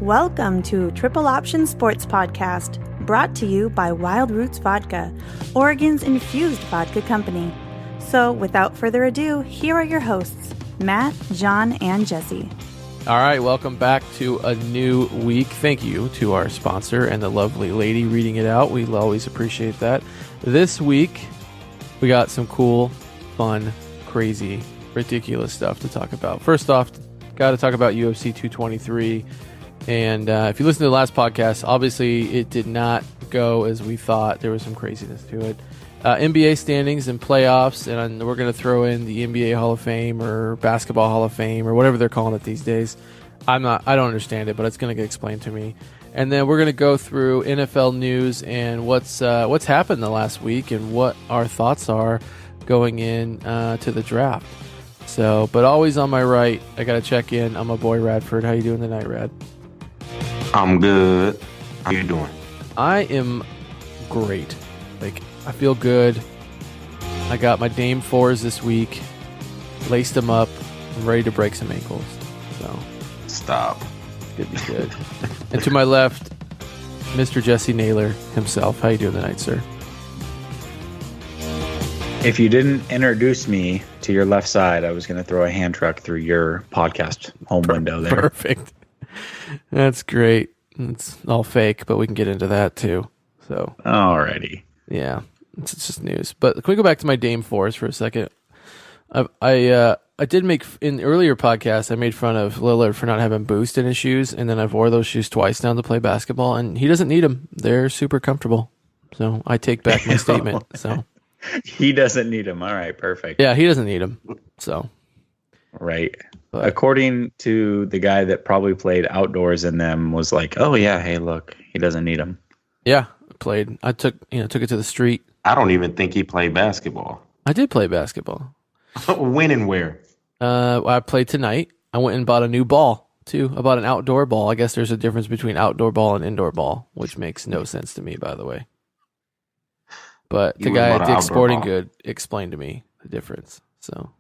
Welcome to Triple Option Sports Podcast, brought to you by Wild Roots Vodka, Oregon's infused vodka company. So, without further ado, here are your hosts, Matt, John, and Jesse. All right, welcome back to a new week. Thank you to our sponsor and the lovely lady reading it out. We always appreciate that. This week, we got some cool, fun, crazy, ridiculous stuff to talk about. First off, got to talk about UFC 223. And if you listen to the last podcast, obviously it did not go as we thought. There was some craziness to it. NBA standings and playoffs, and we're going to throw in the NBA Hall of Fame or Basketball Hall of Fame or whatever they're calling it these days. I don't understand it, but it's going to get explained to me. And then we're going to go through NFL news and what's happened the last week and what our thoughts are going in to the draft. So, but always on my right, I got to check in. I'm my boy Radford. How you doing tonight, Rad? I'm good. How you doing? I am great. I feel good. I got my Dame 4s this week. Laced them up. I'm ready to break some ankles. So stop. It's gonna be good. And to my left, Mr. Jesse Naylor himself. How you doing tonight, sir? If you didn't introduce me to your left side, I was going to throw a hand truck through your podcast home window there. Perfect. That's great. It's all fake, but we can get into that too. So, alrighty. Yeah, it's just news. But can we go back to my Dame 4s for a second? I did make, in the earlier podcast, I made fun of Lillard for not having boost in his shoes, and then I've wore those shoes twice down to play basketball, and he doesn't need them. They're super comfortable. So I take back my statement. So he doesn't need them. All right, perfect. Yeah, he doesn't need them. So right. But according to the guy that probably played outdoors in them, was like, oh yeah, hey look, he doesn't need them. Yeah, played. I took it to the street. I don't even think he played basketball. I did play basketball. When and where? I played tonight. I went and bought a new ball too. I bought an outdoor ball. I guess there's a difference between outdoor ball and indoor ball, which makes no sense to me, by the way. But the guy at Dick's Sporting Good explained to me the difference. So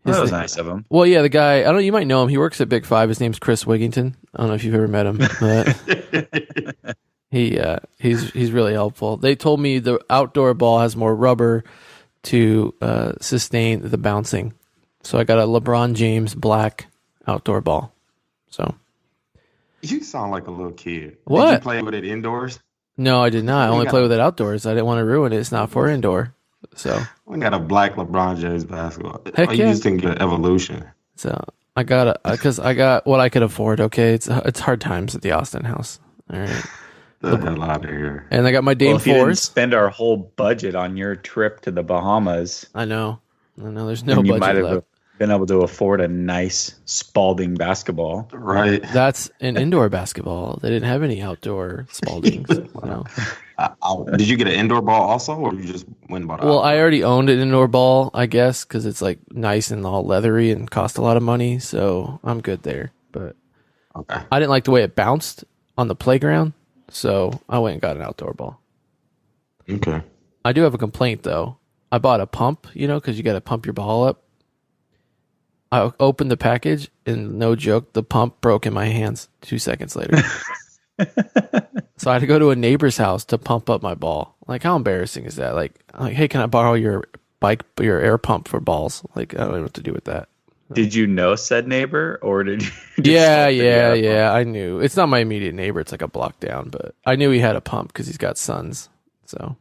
that was nice of him. Well, yeah, the guy, you might know him. He works at Big Five. His name's Chris Wigington. I don't know if you've ever met him, but he's really helpful. They told me the outdoor ball has more rubber to sustain the bouncing. So I got a LeBron James black outdoor ball. So you sound like a little kid. What? Did you play with it indoors? No, I did not. I only play with it outdoors. I didn't want to ruin it. It's not for indoor. So we got a black LeBron James basketball. Heck you yeah. just didn't get evolution. So I got because I got what I could afford. Okay, it's hard times at the Austin house. All right, the hell out of here. And I got my Dame 4s. You didn't spend our whole budget on your trip to the Bahamas. I know. There's no budget might have left. Been able to afford a nice Spalding basketball. Right. That's an indoor basketball. They didn't have any outdoor Spaldings. Did you get an indoor ball also, or you just went and bought it? Well, I already owned an indoor ball, I guess, because it's like nice and all leathery and cost a lot of money. So I'm good there. But okay. I didn't like the way it bounced on the playground. So I went and got an outdoor ball. Okay. I do have a complaint, though. I bought a pump, because you got to pump your ball up. I opened the package, and no joke, the pump broke in my hands 2 seconds later. So I had to go to a neighbor's house to pump up my ball. Like, how embarrassing is that? Like, hey, can I borrow your air pump for balls? Like, I don't know what to do with that. Did you know said neighbor, or did you? Yeah. I knew. It's not my immediate neighbor. It's like a block down, but I knew he had a pump because he's got sons. So,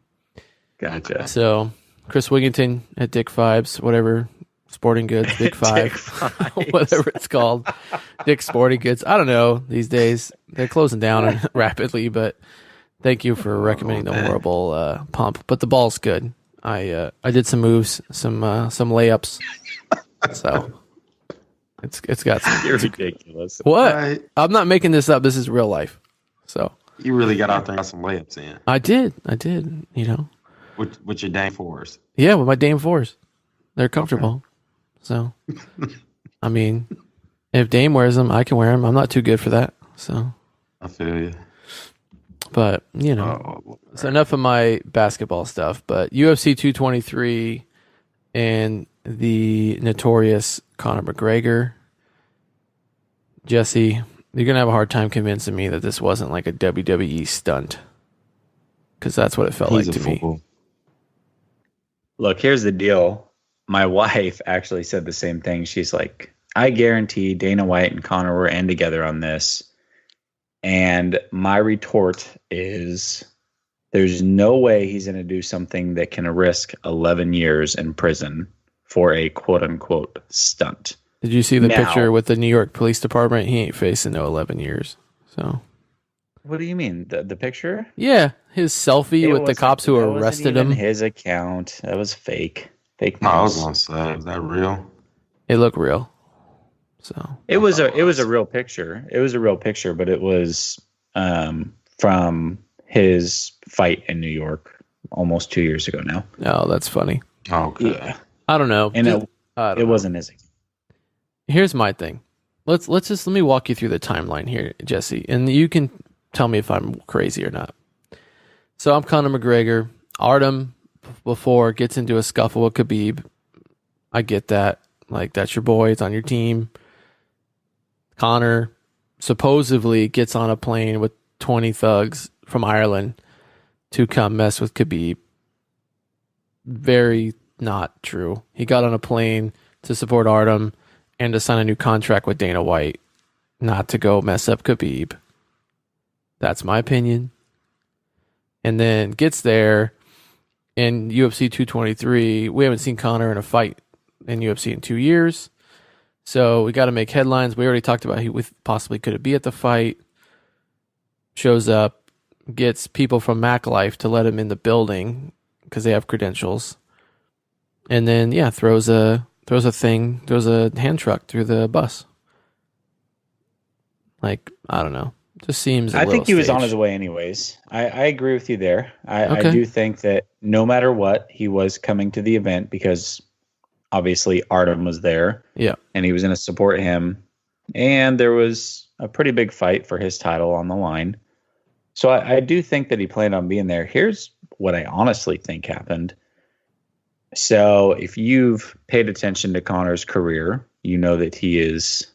gotcha. So, Chris Wigington at Dick Vibes, whatever. Sporting Goods, Big Five, whatever it's called. Dick's Sporting Goods. I don't know these days. They're closing down rapidly, but thank you for recommending the horrible pump. But the ball's good. I did some moves, some layups. So it's got some. You're ridiculous. What? Right. I'm not making this up. This is real life. So you really got out there and got some layups in. I did. With your Dame 4s. Yeah, with my Dame 4s. They're comfortable. Okay. So, I mean, if Dame wears them, I can wear them. I'm not too good for that. So, I feel you. But, so enough of my basketball stuff. But UFC 223 and the notorious Conor McGregor. Jesse, You're going to have a hard time convincing me that this wasn't like a WWE stunt. Because that's what it felt like to me. Look, here's the deal. My wife actually said the same thing. She's like, I guarantee Dana White and Conor were in together on this. And my retort is, there's no way he's going to do something that can risk 11 years in prison for a quote-unquote stunt. Did you see the picture with the New York Police Department? He ain't facing no 11 years. So, what do you mean? The picture? Yeah, his selfie with the cops who arrested him. His account. That was fake. Fake news. No, I was gonna say, is that real? It looked real. So it was a real picture. It was a real picture, but it was from his fight in New York almost 2 years ago now. Oh, that's funny. Okay. Yeah. I don't know. And it wasn't his. Here's my thing. Let me walk you through the timeline here, Jesse, and you can tell me if I'm crazy or not. So I'm Conor McGregor. Artem before gets into a scuffle with Khabib. I get that. Like, that's your boy. It's on your team. Conor supposedly gets on a plane with 20 thugs from Ireland to come mess with Khabib. Very not true. He got on a plane to support Artem and to sign a new contract with Dana White, not to go mess up Khabib. That's my opinion. And then gets there in UFC 223. We haven't seen Conor in a fight in UFC in 2 years. So we got to make headlines. We already talked about he possibly could be at the fight. Shows up, gets people from Mac Life to let him in the building because they have credentials. And then, throws a hand truck through the bus. Like, I don't know. Just seems I think he was on staged. his way anyways. I agree with you there. I do think that no matter what, he was coming to the event because obviously Artem was there. Yeah. And he was going to support him. And there was a pretty big fight for his title on the line. So I do think that he planned on being there. Here's what I honestly think happened. So if you've paid attention to Conor's career, you know that he is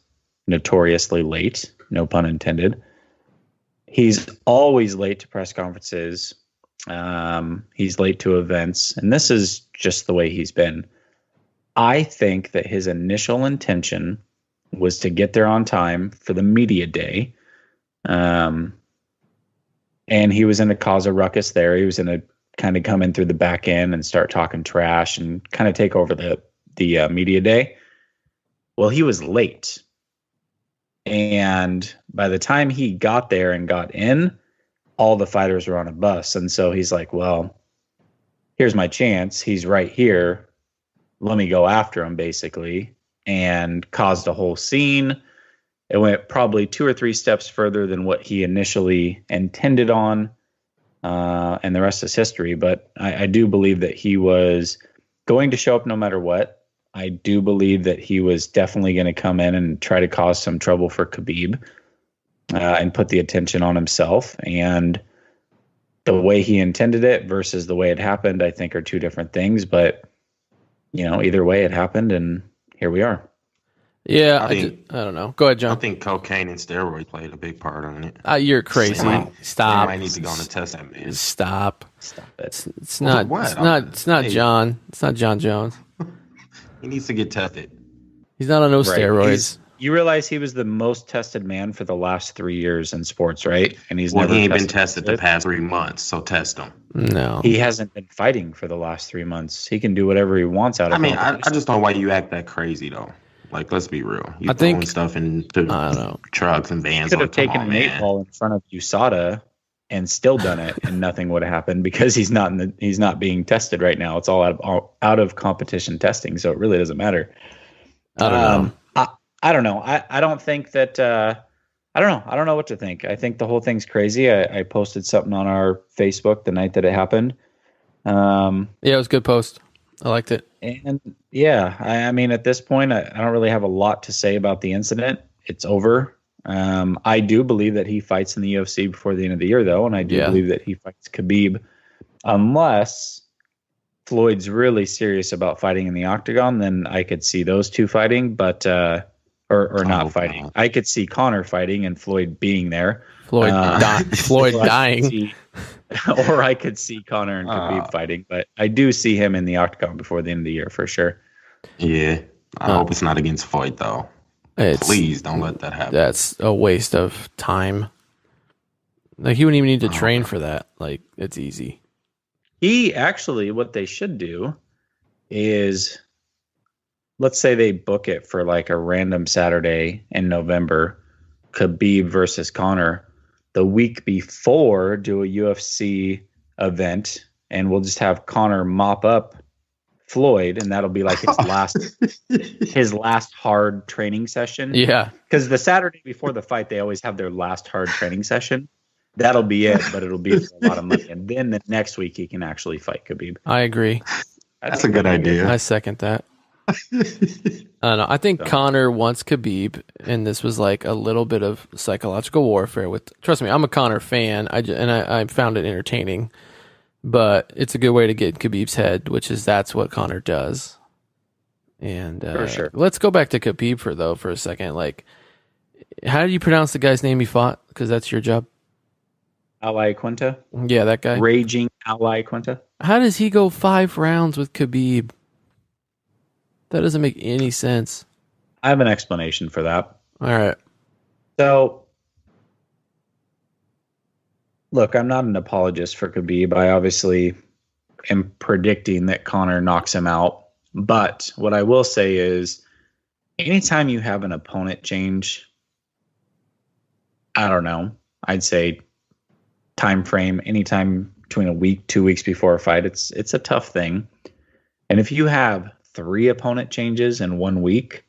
notoriously late, no pun intended. He's always late to press conferences. He's late to events. And this is just the way he's been. I think that his initial intention was to get there on time for the media day. And he was going to cause a ruckus there. He was going to kind of come in through the back end and start talking trash and kind of take over the media day. Well, he was late. And by the time he got there and got in, all the fighters were on a bus. And so he's like, well, here's my chance. He's right here. Let me go after him, basically, and caused a whole scene. It went probably 2 or 3 steps further than what he initially intended on. And the rest is history. But I do believe that he was going to show up no matter what. I do believe that he was definitely going to come in and try to cause some trouble for Khabib and put the attention on himself. And the way he intended it versus the way it happened, I think, are 2 different things. But, either way it happened, and here we are. Yeah, I don't know. Go ahead, John. I think cocaine and steroids played a big part on it. You're crazy. Stop. I need to go on and test that man. Stop it. It's not. What? It's not John. It's not John Jones. He needs to get tested. He's not on no steroids. You realize he was the most tested man for the last 3 years in sports, right? And he ain't been tested the past 3 months, so test him. No. He hasn't been fighting for the last 3 months. He can do whatever he wants out of it. I just don't know why you act that crazy, though. Like, let's be real. He's throwing stuff into trucks and vans. He could have taken an 8-ball in front of USADA and still done it, and nothing would have happened because he's not being tested right now. It's all out of competition testing, so it really doesn't matter. I don't know. I don't know. I don't think that. I don't know. I don't know what to think. I think the whole thing's crazy. I posted something on our Facebook the night that it happened. Yeah, it was a good post. I liked it. And yeah, I mean, at this point, I don't really have a lot to say about the incident. It's over. I do believe that he fights in the UFC before the end of the year, though, and I do believe that he fights Khabib, unless Floyd's really serious about fighting in the octagon. Then I could see those 2 fighting, or or not fighting. I could see Conor fighting and Floyd being there. Floyd dying. Or I could see Conor and Khabib fighting, but I do see him in the octagon before the end of the year for sure. Yeah. I hope it's not against Floyd, though. Please don't let that happen. That's a waste of time. Like, he wouldn't even need to train for that. Like, it's easy. He actually, what they should do is, let's say they book it for like a random Saturday in November, Khabib versus Conor. The week before, do a UFC event, and we'll just have Conor mop up Floyd, and that'll be like his last hard training session. Yeah, because the Saturday before the fight, they always have their last hard training session. That'll be it, but it'll be for a lot of money. And then the next week, he can actually fight Khabib. I agree. That's a good idea. I second that. I don't know. I think Conor wants Khabib, and this was like a little bit of psychological warfare. Trust me, I'm a Conor fan. I found it entertaining, but it's a good way to get in Khabib's head, which is that's what Conor does. And for sure. Let's go back to Khabib for a second. Like, how do you pronounce the guy's name he fought? Because that's your job. Ally Quinta? Yeah, that guy. Raging Ally Quinta. How does he go 5 rounds with Khabib? That doesn't make any sense. I have an explanation for that. All right. So, look, I'm not an apologist for Khabib. I obviously am predicting that Conor knocks him out. But what I will say is, anytime you have an opponent change, I don't know, I'd say time frame, anytime between a week, 2 weeks before a fight, it's a tough thing. And if you have 3 opponent changes in 1 week,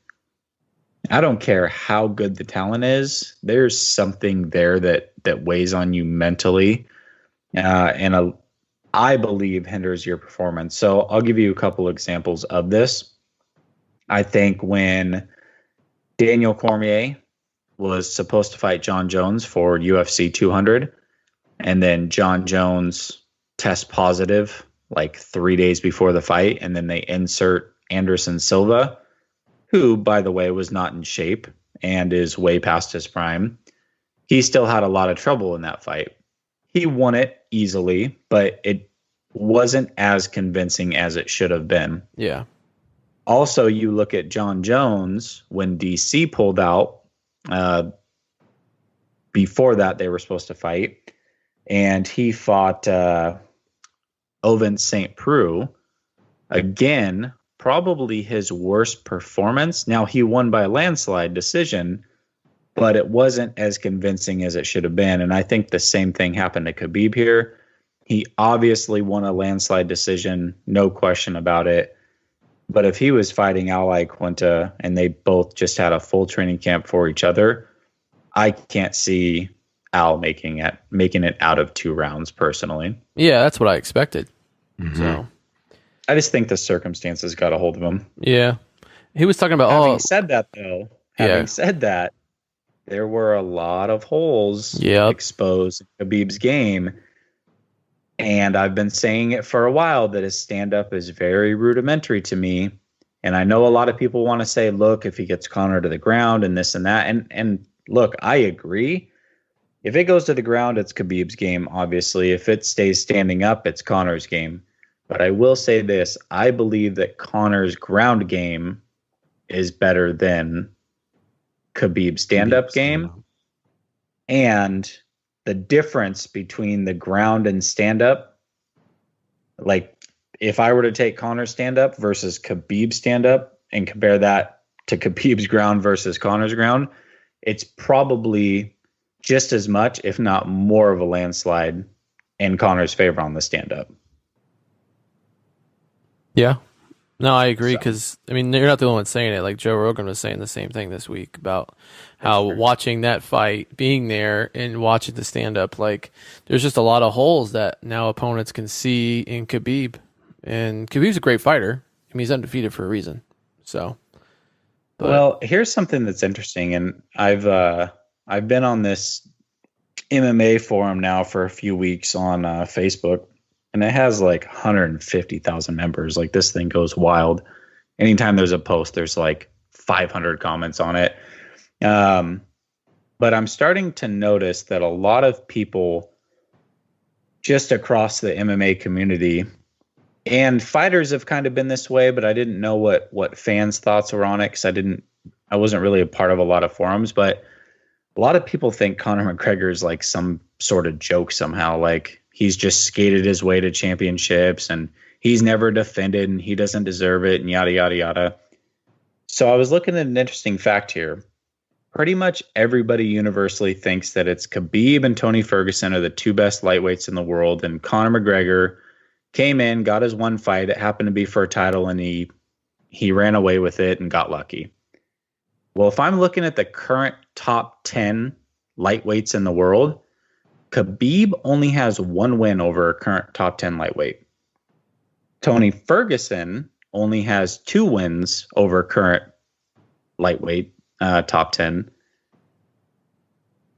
I don't care how good the talent is, there's something there that weighs on you mentally, and I believe hinders your performance. So I'll give you a couple examples of this. I think when Daniel Cormier was supposed to fight John Jones for UFC 200, and then John Jones tests positive like 3 days before the fight, and then they insert Anderson Silva, who, by the way, was not in shape and is way past his prime. He still had a lot of trouble in that fight. He won it easily, but it wasn't as convincing as it should have been. Yeah. Also, you look at John Jones when DC pulled out. Before that, they were supposed to fight, and he fought Ovince St. Preux. Again, probably his worst performance. Now, he won by a landslide decision, but it wasn't as convincing as it should have been. And I think the same thing happened to Khabib here. He obviously won a landslide decision, no question about it. But if he was fighting Ally Quinta and they both just had a full training camp for each other, I can't see Al making it out of 2 rounds personally. Yeah, that's what I expected. Mm-hmm. So I just think the circumstances got a hold of him. Yeah. He was talking about Having said that, there were a lot of holes exposed in Khabib's game. And I've been saying it for a while that his stand-up is very rudimentary to me. And I know a lot of people want to say, look, if he gets Conor to the ground and this and that. And look, I agree. If it goes to the ground, it's Khabib's game, obviously. If it stays standing up, it's Conor's game. But I will say this. I believe that Conor's ground game is better than Khabib's stand-up game. And the difference between the ground and stand-up, like if I were to take Conor's stand-up versus Khabib's stand-up and compare that to Khabib's ground versus Conor's ground, it's probably just as much, if not more of a landslide in Conor's favor on the stand-up. Yeah. No, I agree, because, I mean, you're not the only one saying it. Like, Joe Rogan was saying the same thing this week about how watching that fight, being there and watching the stand-up, like, there's just a lot of holes that now opponents can see in Khabib. And Khabib's a great fighter. I mean, he's undefeated for a reason. So, well, here's something that's interesting, and I've been on this MMA forum now for a few weeks on Facebook. And it has like 150,000 members. Like, this thing goes wild. Anytime there's a post, there's like 500 comments on it. But I'm starting to notice that a lot of people just across the MMA community and fighters have kind of been this way, but I didn't know what fans' thoughts were on it because I wasn't really a part of a lot of forums, but a lot of people think Conor McGregor is like some sort of joke somehow. Like he's just skated his way to championships and he's never defended and he doesn't deserve it and yada, yada, yada. So I was looking at an interesting fact here. Pretty much everybody universally thinks that it's Khabib and Tony Ferguson are the two best lightweights in the world. And Conor McGregor came in, got his one fight. It happened to be for a title and he ran away with it and got lucky. Well, if I'm looking at the current top 10 lightweights in the world, Khabib only has one win over a current top 10 lightweight. Tony Ferguson only has 2 wins over current lightweight top 10.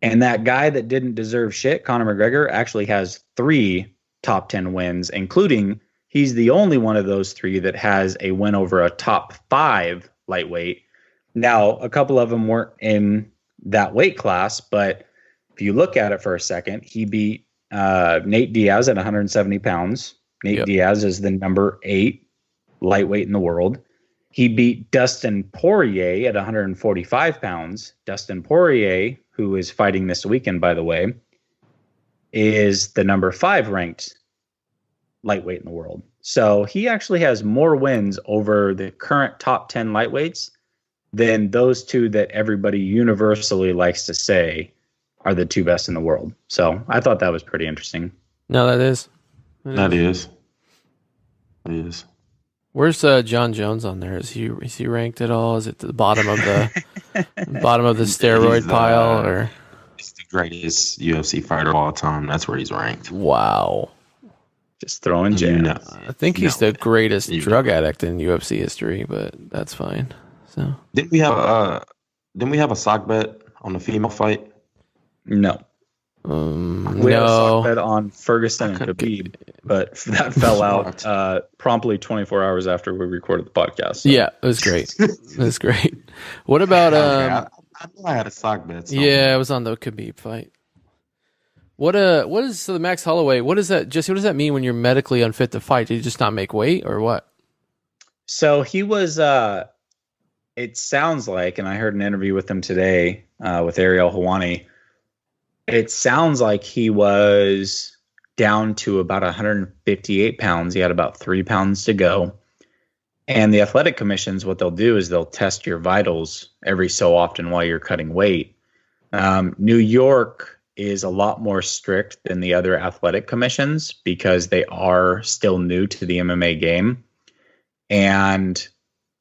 And that guy that didn't deserve shit, Conor McGregor, actually has 3 top 10 wins, including he's the only one of those 3 that has a win over a top 5 lightweight. Now, a couple of them weren't in that weight class, but if you look at it for a second, he beat Nate Diaz at 170 pounds. Nate Diaz is the number 8 lightweight in the world. He beat Dustin Poirier at 145 pounds. Dustin Poirier, who is fighting this weekend, by the way, is the number 5 ranked lightweight in the world. So he actually has more wins over the current top 10 lightweights than those 2 that everybody universally likes to say are the 2 best in the world. So I thought that was pretty interesting. No, that is. That is. It is. Where's John Jones on there? Is he ranked at all? Is it the bottom of the bottom of the steroid pile, or? He's the greatest UFC fighter of all time. That's where he's ranked. Wow. Just throwing jabs. I think he's the greatest drug addict in UFC history, but that's fine. So didn't we have a sock bet on the female fight? No. We had a sock bet on Ferguson and Khabib, but that fell out promptly 24 hours after we recorded the podcast. So. Yeah, it was great. It was great. What about I know I had a sock bet. Yeah, it was on the Khabib fight. What is the Max Holloway? What is that, Jesse? What does that mean when you're medically unfit to fight? Did you just not make weight or what? So he was. It sounds like, and I heard an interview with him today with Ariel Helwani. It sounds like he was down to about 158 pounds. He had about 3 pounds to go. And the athletic commissions, what they'll do is they'll test your vitals every so often while you're cutting weight. New York is a lot more strict than the other athletic commissions because they are still new to the MMA game. And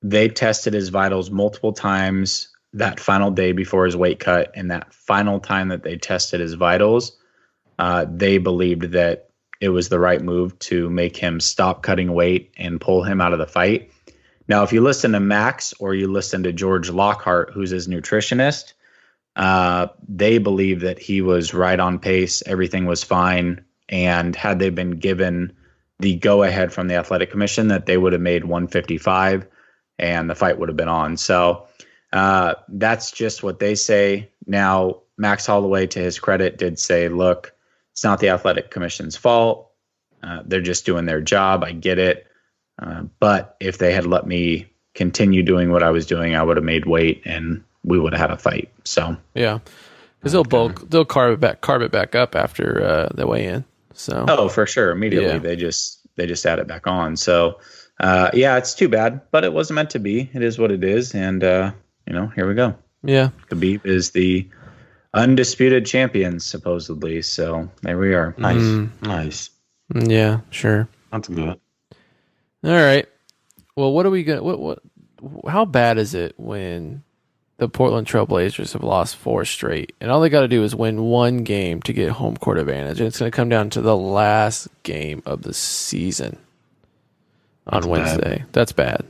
they tested his vitals multiple times that final day before his weight cut, and that final time that they tested his vitals, they believed that it was the right move to make him stop cutting weight and pull him out of the fight. Now, if you listen to Max or you listen to George Lockhart, who's his nutritionist, they believe that he was right on pace. Everything was fine. And had they been given the go-ahead from the athletic commission, that they would have made 155 and the fight would have been on. So that's just what they say. Now, Max Holloway, to his credit, did say, look, it's not the athletic commission's fault. They're just doing their job. I get it. But if they had let me continue doing what I was doing, I would have made weight and we would have had a fight. So yeah, because they'll carve it back up after the weigh-in. So for sure, immediately they just add it back on. So yeah, it's too bad, but it wasn't meant to be. It is what it is, and here we go. Yeah, Khabib is the undisputed champion, supposedly. So there we are. Nice. Yeah, sure. That's good. All right. Well, what are we gonna? What? How bad is it when the Portland Trailblazers have lost 4 straight, and all they got to do is win 1 game to get home court advantage, and it's going to come down to the last game of the season on Wednesday. Bad. That's bad.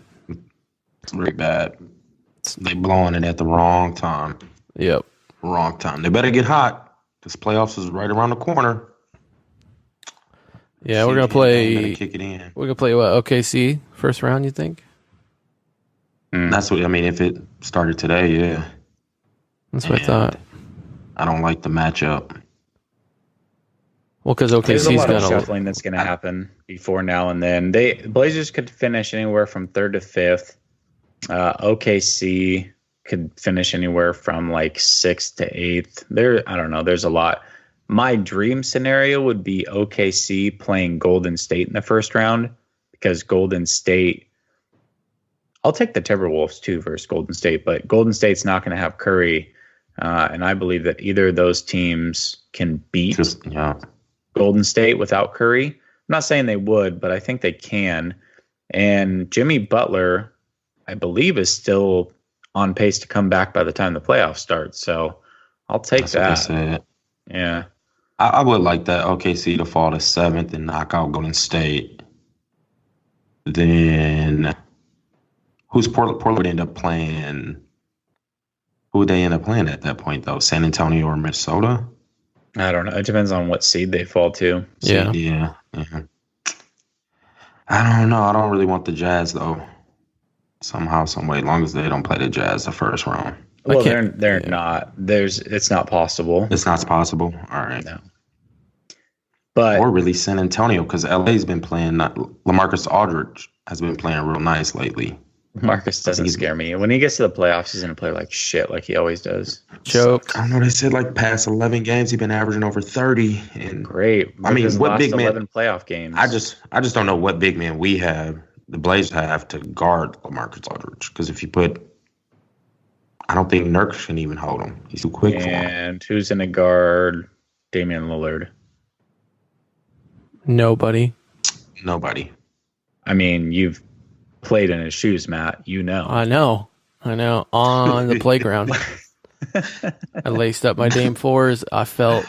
It's really bad. They blowing it at the wrong time. Yep. Wrong time. They better get hot. This playoffs is right around the corner. Yeah, we're gonna play. Kick it in. We're gonna play what? OKC first round. You think? That's what I mean. If it started today, yeah. That's what I thought. I don't like the matchup. Well, because there's a OKC's lot of got shuffling that's going to happen before now and then. Blazers could finish anywhere from 3rd to 5th. OKC could finish anywhere from like 6th to 8th. I don't know. There's a lot. My dream scenario would be OKC playing Golden State in the first round, because Golden State, I'll take the Timberwolves too versus Golden State, but Golden State's not going to have Curry. And I believe that either of those teams can beat Golden State without Curry. I'm not saying they would, but I think they can. And Jimmy Butler, I believe, is still on pace to come back by the time the playoffs start. So I'll take that. Yeah. I would like that OKC to fall to 7th and knock out Golden State. Then who's Portland would end up playing? Who would they end up playing at that point, though? San Antonio or Minnesota? I don't know. It depends on what seed they fall to. Yeah. I don't know. I don't really want the Jazz, though. Somehow, some way, as long as they don't play the Jazz the first round. Well, they're not. It's not possible. It's not possible. All right. No. But or really San Antonio, because LA's been playing. LaMarcus Aldridge has been playing real nice lately. Marcus doesn't scare me. When he gets to the playoffs, he's going to play like shit, like he always does. Choke. I know they said like past 11 games, he's been averaging over 30. And great. I mean, what big man? 11 playoff games. I just don't know what big man the Blazers have to guard LaMarcus Aldridge. Because if you I don't think Nurk can even hold him. He's too quick for him. And who's in the guard? Damian Lillard. Nobody. I mean, you've played in his shoes, Matt. You know. I know. On the playground, I laced up my Dame 4s. I felt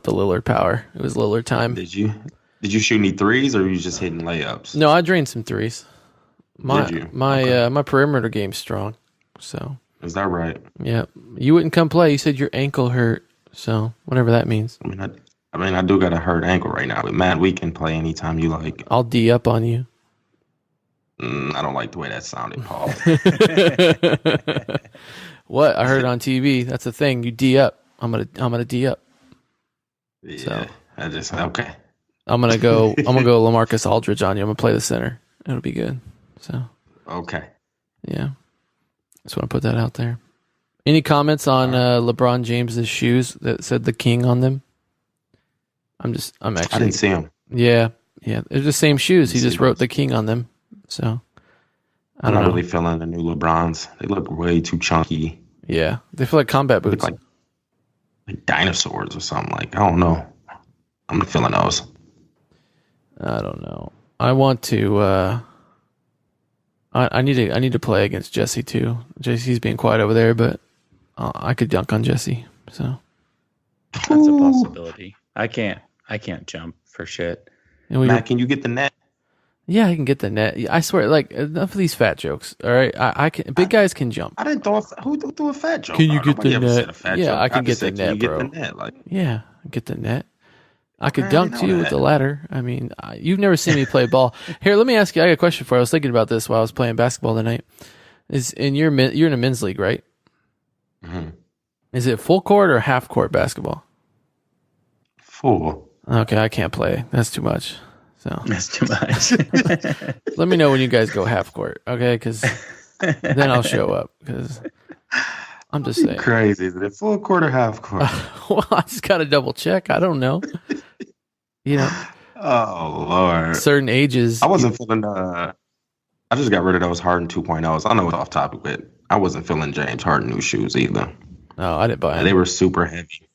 the Lillard power. It was Lillard time. Did you shoot any threes, or were you just hitting layups? No, I drained some threes. Did you? My perimeter game's strong. So. Is that right? Yeah. You wouldn't come play. You said your ankle hurt. So whatever that means. I mean, I do got a hurt ankle right now, but Matt, we can play anytime you like. I'll D up on you. I don't like the way that sounded, Paul. What? I heard on TV. That's the thing. You D up. I'm gonna D up. Yeah. So, okay. I'm gonna go LaMarcus Aldridge on you. I'm gonna play the center. It'll be good. So. Okay. Yeah. Just want to put that out there. Any comments on LeBron James's shoes that said the king on them? I'm actually. I didn't see them. Yeah. They're the same shoes. He just wrote the king on them. So. I'm not really feeling the new LeBrons. They look way too chunky. Yeah. They feel like combat boots. Like dinosaurs or something. Like, I don't know. I'm not feeling those. I don't know. I want to. I need to play against Jesse too. Jesse's being quiet over there, but I could dunk on Jesse. So that's a possibility. I can't jump for shit. Matt, can you get the net? Yeah, I can get the net. I swear, like enough of these fat jokes. All right, I can. Big guys can jump. I didn't who threw a fat joke? Can you get the net? Yeah, I can get the net, bro. Yeah, get the net. I could dunk too with the ladder. I mean, you've never seen me play ball. Here, let me ask you. I got a question for you. I was thinking about this while I was playing basketball tonight. You're in a men's league, right? Mm-hmm. Is it full court or half court basketball? Full. Okay, I can't play. That's too much. So that's too much. Let me know when you guys go half court, okay? Because then I'll show up. Because I'm just saying. Crazy. Is it full court or half court? Well, I just got to double check. I don't know. Oh, Lord. Certain ages. I wasn't feeling I just got rid of those Harden 2.0s. I know it's off topic, but I wasn't feeling James Harden new shoes either. No, I didn't buy them. They were super heavy.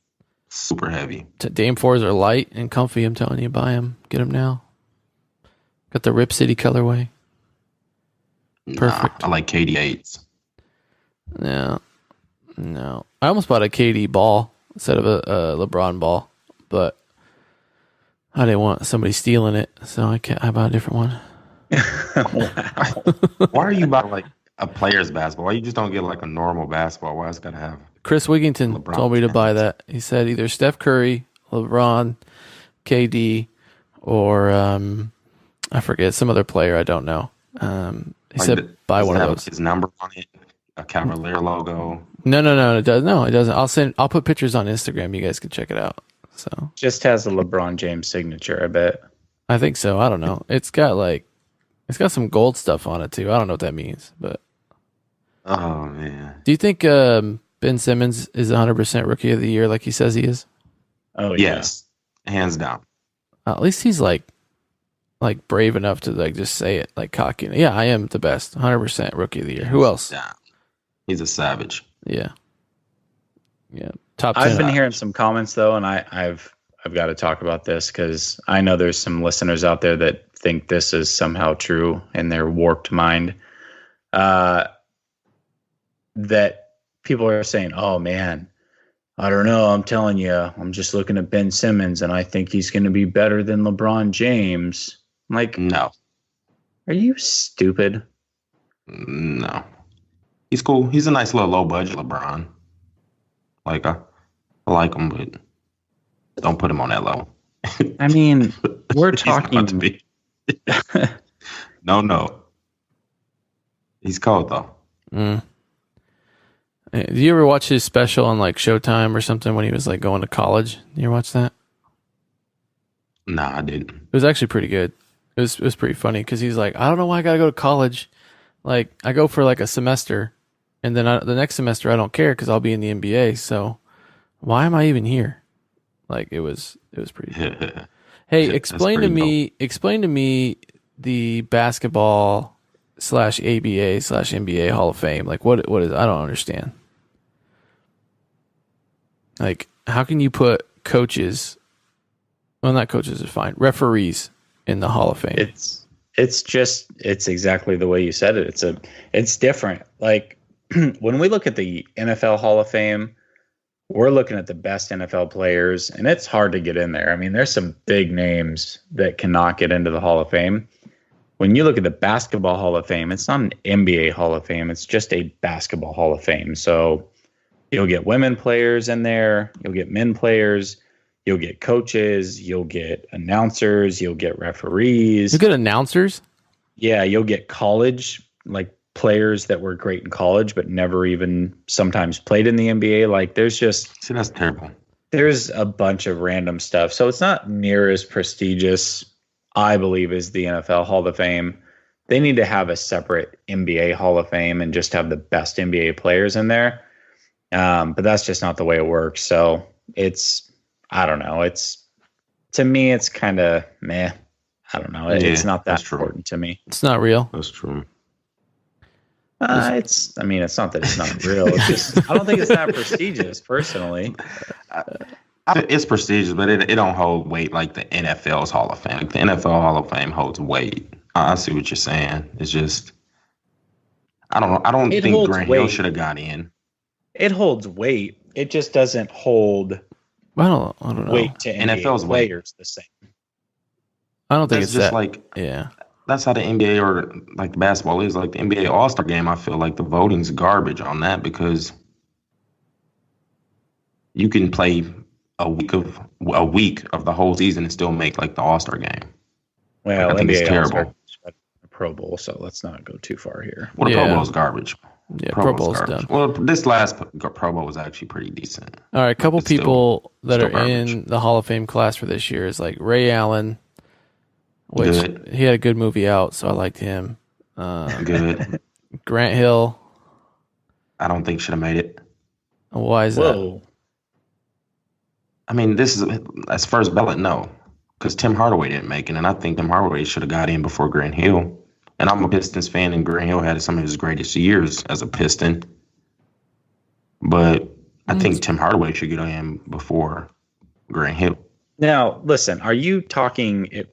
Super heavy. Dame 4s are light and comfy. I'm telling you, buy them. Get them now. Got the Rip City colorway. Perfect. I like KD 8s. No. I almost bought a KD ball instead of a LeBron ball, but I didn't want somebody stealing it, so I bought a different one. Wow. Why are you buying like a player's basketball? Why you just don't get like a normal basketball? Why it's gotta have Chris Wigginton told me to buy that. He said either Steph Curry, LeBron, KD, or I forget some other player. I don't know. He said buy one of those. His number on it, a Cavalier logo. No, it does. No, it doesn't. I'll put pictures on Instagram. You guys can check it out. So Just has the LeBron James signature, I bet. I think so. I don't know. It's got some gold stuff on it too. I don't know what that means, but Oh man. do you think Ben Simmons is 100% rookie of the year like he says he is? Oh, yeah. Yes. Hands down. At least he's like brave enough to like just say it, like cocky. Yeah, I am the best, 100% rookie of the year. Who else? Down. He's a savage. Yeah. Top 10. I've been hearing some comments though, and I've got to talk about this because I know there's some listeners out there that think this is somehow true in their warped mind. That people are saying, "Oh man, I don't know. I'm telling you, I'm just looking at Ben Simmons, and I think he's going to be better than LeBron James." I'm like, No. are you stupid? No. He's cool. He's a nice little low budget LeBron. Like I like him, but don't put him on that level. I mean, we're He's not talking. about to be. No. He's cold though. Hey, do you ever watch his special on like Showtime or something when he was like going to college? You ever watch that? Nah, I didn't. It was actually pretty good. It was pretty funny because he's like, I don't know why I gotta go to college. Like I go for like a semester, and then the next semester I don't care because I'll be in the NBA. So why am I even here? Like it was pretty good. Hey, explain to me the basketball / ABA / NBA Hall of Fame. Like what is? I don't understand. Like how can you put coaches? Well, not coaches is fine. Referees in the Hall of Fame. It's exactly the way you said it. It's different. Like when we look at the NFL Hall of Fame, we're looking at the best NFL players, and it's hard to get in there. I mean, there's some big names that cannot get into the Hall of Fame. When you look at the Basketball Hall of Fame, it's not an NBA Hall of Fame. It's just a Basketball Hall of Fame. So you'll get women players in there. You'll get men players. You'll get coaches. You'll get announcers. You'll get referees. You get announcers? Yeah, you'll get college, like players that were great in college but never even sometimes played in the NBA. Like there's just... See, that's terrible. There's a bunch of random stuff. So it's not near as prestigious, I believe, as the NFL Hall of Fame. They need to have a separate NBA Hall of Fame and just have the best NBA players in there. But that's just not the way it works. So I don't know. To me, it's kind of meh. I don't know. It's not that important to me. It's not real. That's true. It's not that it's not real. It's just, I don't think it's that prestigious, personally. It's prestigious, but it don't hold weight like the NFL's Hall of Fame. Like the NFL Hall of Fame holds weight. I see what you're saying. It's just, I don't know. I don't think Grant Hill should have got in. It holds weight. It just doesn't hold I don't know. Weight to NFL's NBA players the same. I don't think That's it's just that. like, yeah. That's how the NBA or like the basketball is. Like the NBA All-Star game, I feel like the voting's garbage on that because you can play a week of the whole season and still make like the All-Star game. Well, I think NBA it's terrible. Pro Bowl, so let's not go too far here. Well, the Pro Bowl is garbage. Yeah, Pro Bowl's dumb. Well, this last Pro Bowl was actually pretty decent. All right, a couple people that are garbage. in the Hall of Fame class for this year is like Ray Allen, which he had a good movie out, so I liked him. Good. Grant Hill. I don't think should have made it. Why is that? I mean, this is as first ballot, no, because Tim Hardaway didn't make it, and I think Tim Hardaway should have got in before Grant Hill. And I'm a Pistons fan, and Grant Hill had some of his greatest years as a Piston. But I think Tim Hardaway should get in before Grant Hill. Now, listen, are you talking...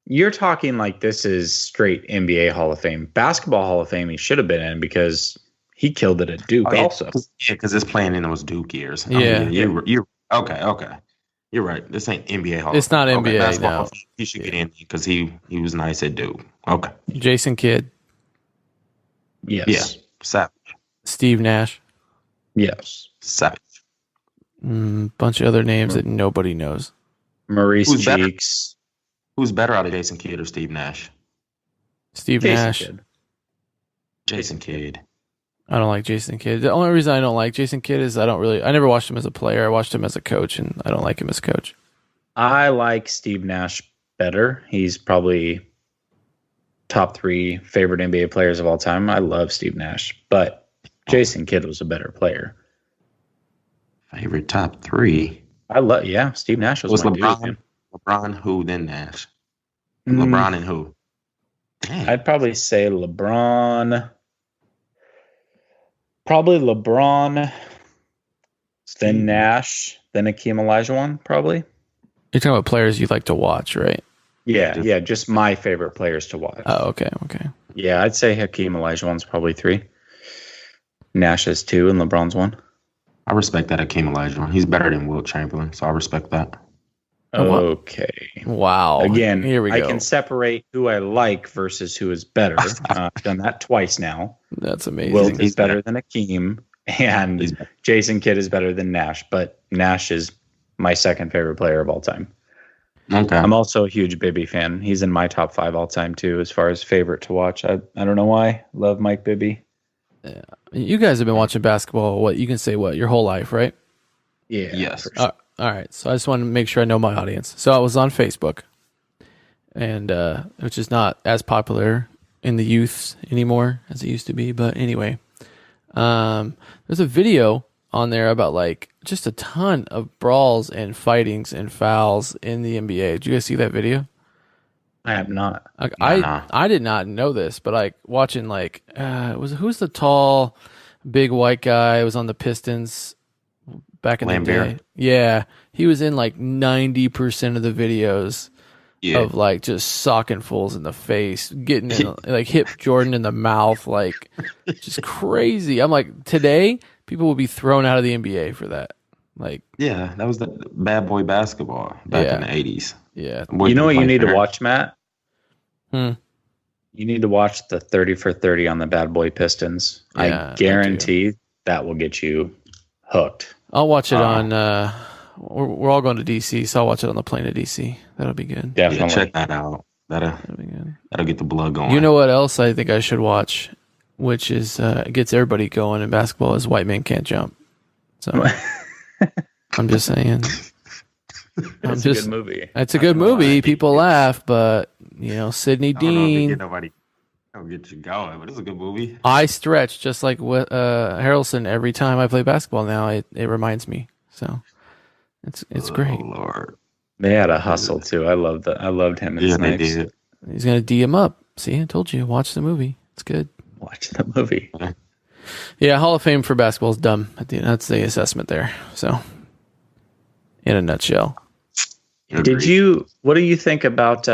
You're talking like this is straight NBA Hall of Fame. Basketball Hall of Fame he should have been in because he killed it at Duke also. Yeah, because his playing in those Duke years. Yeah. You're okay. You're right. This ain't NBA Hall. It's not NBA, basketball, no. He should get in because he was nice at Duke. Okay. Jason Kidd. Yes. Yeah. Savage. Steve Nash. Yes. Savage. Bunch of other names that nobody knows. Maurice Cheeks. Who's better out of Jason Kidd or Steve Nash? Steve Nash. Jason Kidd. I don't like Jason Kidd. The only reason I don't like Jason Kidd is I never watched him as a player. I watched him as a coach, and I don't like him as a coach. I like Steve Nash better. He's probably top 3 favorite NBA players of all time. I love Steve Nash, but Jason Kidd was a better player. Favorite top 3? Steve Nash was my LeBron. dude. LeBron, who, then Nash? LeBron and who? Dang. I'd probably say LeBron. Probably LeBron, then Nash, then Hakeem Olajuwon, probably. You're talking about players you like to watch, right? Yeah, just my favorite players to watch. Oh, okay. Yeah, I'd say Hakeem Olajuwon's probably 3. Nash is 2, and LeBron's 1. I respect that Hakeem Olajuwon. He's better than Wilt Chamberlain, so I respect that. Okay. Wow. Again, here we go. I can separate who I like versus who is better. I've done that twice now. That's amazing. Wilt is better than Hakeem, and Jason Kidd is better than Nash, but Nash is my second favorite player of all time. Okay. I'm also a huge Bibby fan. He's in my top 5 all time too, as far as favorite to watch. I don't know why. Love Mike Bibby. Yeah. You guys have been watching basketball, you can say your whole life, right? Yeah. Yes. Sure. All right. So I just want to make sure I know my audience. So I was on Facebook, and which is not as popular in the youth anymore as it used to be. But anyway, there's a video on there about just a ton of brawls and fightings and fouls in the NBA. Did you guys see that video? I have not. I did not know this, but watching who's the tall, big white guy who was on the Pistons back in the day? Yeah, he was in 90% of the videos of just socking fools in the face, getting in, hit Jordan in the mouth, just crazy. I'm like, today people will be thrown out of the NBA for that. Yeah, that was the bad boy basketball back in the 80s. Yeah. You know what you need to watch, Matt? You need to watch the 30 for 30 on the Bad Boy Pistons. I guarantee that will get you hooked. I'll watch it on. We're all going to DC, so I'll watch it on the plane to DC. That'll be good. Definitely. Yeah, check that out. That'll be good. That'll get the blood going. You know what else I think I should watch, which is gets everybody going in basketball, is White Men Can't Jump. So I'm just saying. It's a good movie. It's a good movie. People laugh, but Sidney Dean. I'll get you going, but it's a good movie. I stretch just like Harrelson every time I play basketball now. It reminds me. So it's great. Lord. They had a hustle too. I loved him. Yeah, they did. He's gonna D him up. See, I told you. Watch the movie. It's good. Watch the movie. Yeah, Hall of Fame for basketball is dumb. That's the assessment there. So, in a nutshell. What do you think about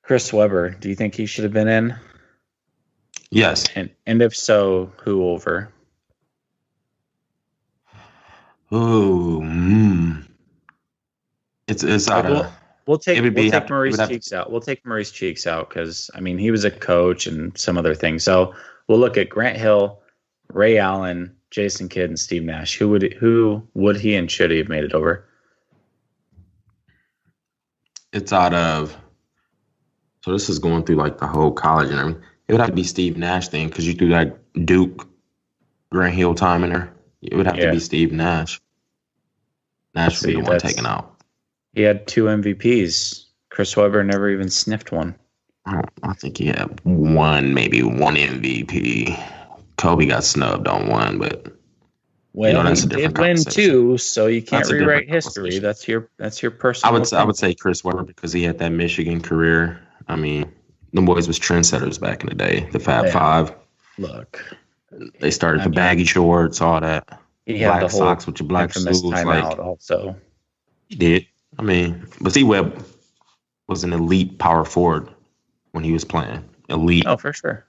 Chris Webber? Do you think he should have been in? Yes. And if so, who over? It's out of. We'll take Maurice Cheeks out. We'll take Maurice Cheeks out because he was a coach and some other things. So we'll look at Grant Hill, Ray Allen, Jason Kidd, and Steve Nash. Who would he and should he have made it over? It's out of. So this is going through the whole college and everything. It would have to be Steve Nash thing because you threw that Duke, Grant Hill time in there. It would have to be Steve Nash. Nash would be the one taken out. He had 2 MVPs. Chris Webber never even sniffed one. I think he had maybe one MVP. Kobe got snubbed on one, but that's a different conversation. Did win 2, so you can't rewrite history. That's your personal. I would say Chris Webber because he had that Michigan career. The boys was trendsetters back in the day. The Fab Five. Look, they started the baggy shorts, all that. He had the whole socks with your black shoes. Timeout also. He did. But see, Webb was an elite power forward when he was playing. Elite. Oh, for sure.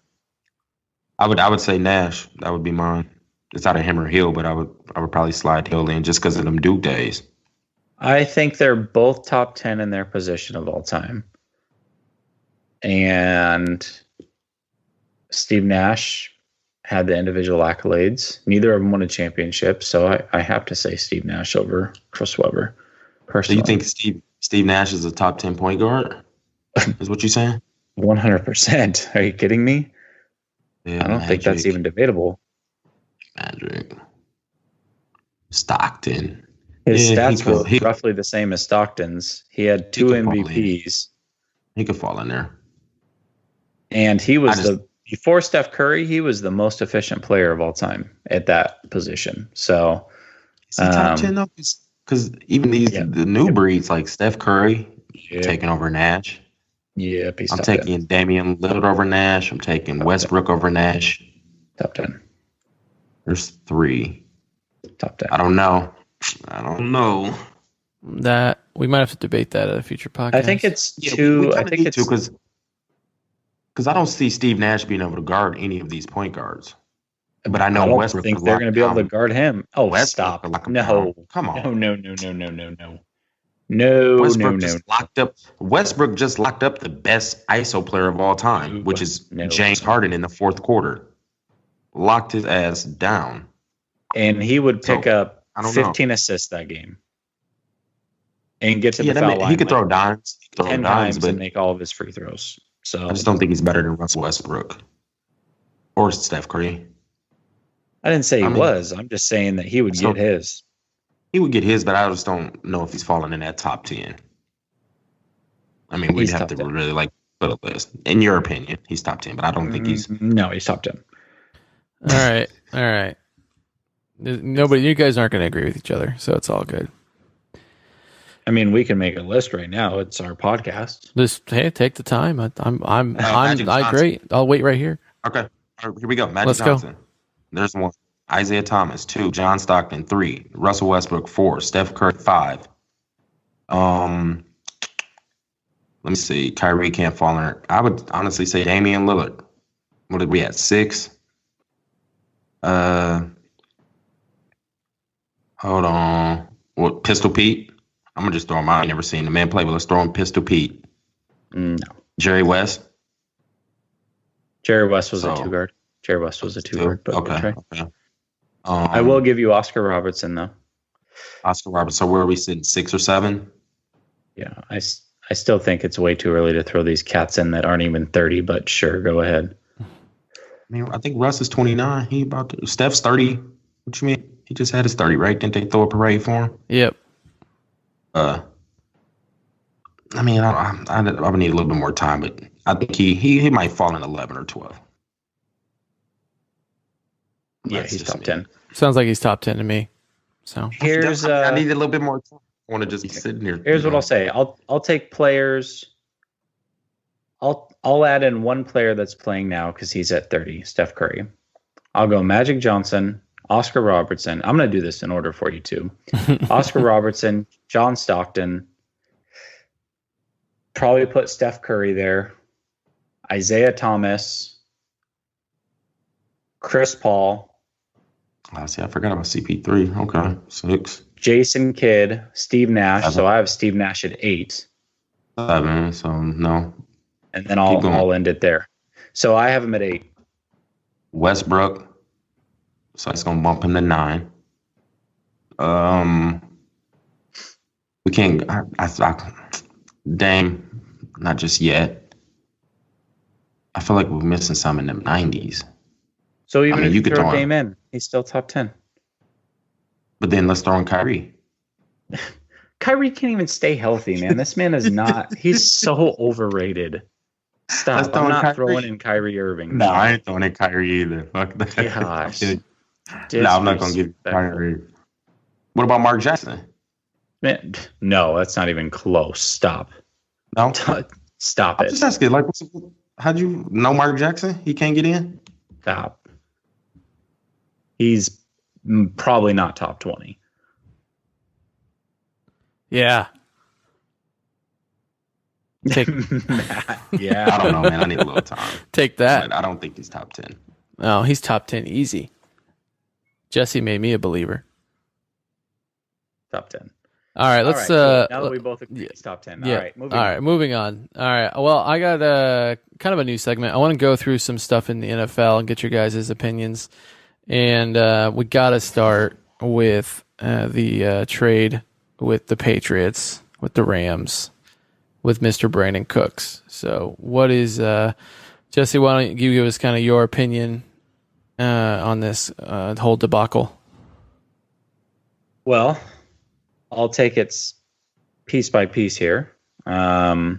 I would say Nash. That would be mine. It's out of him or Hill, but I would probably slide Hill in just because of them Duke days. I think they're both top 10 in their position of all time. And Steve Nash had the individual accolades. Neither of them won a championship, so I have to say Steve Nash over Chris Webber. Personally. So you think Steve Nash is a top 10 point guard? Is what you're saying? 100%. Are you kidding me? I don't think that's even debatable. Magic. Stockton. His stats were roughly the same as Stockton's. He had 2 MVPs. He could fall in there. And he was before Steph Curry, he was the most efficient player of all time at that position. So, is he top 10 though? Because even the new breeds like Steph Curry taking over Nash. Yeah, I'm taking Damian Lillard over Nash. I'm taking Westbrook over Nash. Top 10. There's 3. Top 10. I don't know. That we might have to debate that at a future podcast. I think it's 2. I think it's 2 because I don't see Steve Nash being able to guard any of these point guards. But I know Westbrook. I think they're going to be able to guard him. Oh, Westbrook stop! No, come on! No. Westbrook just locked up the best ISO player of all time, which is James Harden in the fourth quarter. Locked his ass down, and he would pick up 15 assists that game, and get to the foul line. He could throw dimes, 10 times, and make all of his free throws. So I just don't think he's better than Russell Westbrook or Steph Curry. I didn't say he was. I'm just saying that he would get his. He would get his, but I just don't know if he's falling in that top 10. I mean, we'd have to really put a list. In your opinion, he's top 10, but I don't think he's. No, he's top 10. All right. Nobody, you guys aren't going to agree with each other, so it's all good. I mean, we can make a list right now. It's our podcast. Take the time. I agree. I'll wait right here. Okay. All right, here we go. Magic Johnson. Go. There's 1. Isaiah Thomas, 2. John Stockton, 3. Russell Westbrook, 4. Steph Curry, 5. Let me see. Kyrie can't fall in there. I would honestly say Damian Lillard. What did we at? 6? Hold on. What, Pistol Pete? I'm going to just throw him out. I ain't never seen the man play, but let's throw him Pistol Pete. No. Jerry West? Jerry West was a 2 guard. Jerry West was a 2 guard. But okay. I will give you Oscar Robertson, though. Oscar Robertson. So where are we sitting? 6 or 7? Yeah, I still think it's way too early to throw these cats in that aren't even 30, but sure, go ahead. I mean, I think Russ is 29. Steph's 30. What you mean? He just had his 30, right? Didn't they throw a parade for him? Yep. I mean, I would need a little bit more time, but I think he might fall in 11 or 12. Yeah, he's top 10. Sounds like he's top 10 to me. So here's I need a little bit more time. I want to just be sitting here. Here's what I'll say. I'll take players. I'll add in 1 player that's playing now because he's at 30, Steph Curry. I'll go Magic Johnson, Oscar Robertson. I'm going to do this in order for you too. Oscar Robertson, John Stockton. Probably put Steph Curry there. Isaiah Thomas. Chris Paul. See, I forgot about CP3. Okay, 6. Jason Kidd, Steve Nash. 7. So I have Steve Nash at 8. 7. So no. And then I'll end it there. So I have him at 8. Westbrook. So it's gonna bump him to 9. We can't. Dame, not just yet. I feel like we're missing some in the 90s. So even if you could throw Dame in, he's still top 10. But then let's throw in Kyrie. Kyrie can't even stay healthy, man. This man is not. He's so overrated. Stop. I'm not throwing in Kyrie Irving. No, I ain't throwing in Kyrie either. Fuck that. Gosh. No, I'm not going to give Kyrie. What about Mark Jackson? Man, no, that's not even close. Stop. No? Stop it. I'm just asking, how'd you know Mark Jackson? He can't get in? Stop. He's probably not top 20. Yeah. Yeah. I don't know, man. I need a little time. Take that. But I don't think he's top 10. No, he's top 10 easy. Jesse made me a believer. Top 10. All right, let's. Cool. Now that we both agree, it's top 10. Yeah. All right, moving on. All right. Well, I got kind of a new segment. I want to go through some stuff in the NFL and get your guys' opinions. And we got to start with the trade with the Patriots, with the Rams, with Mr. Brandon Cooks. So, what is Jesse, why don't you give us kind of your opinion on this whole debacle? Well, I'll take it piece by piece here. I'll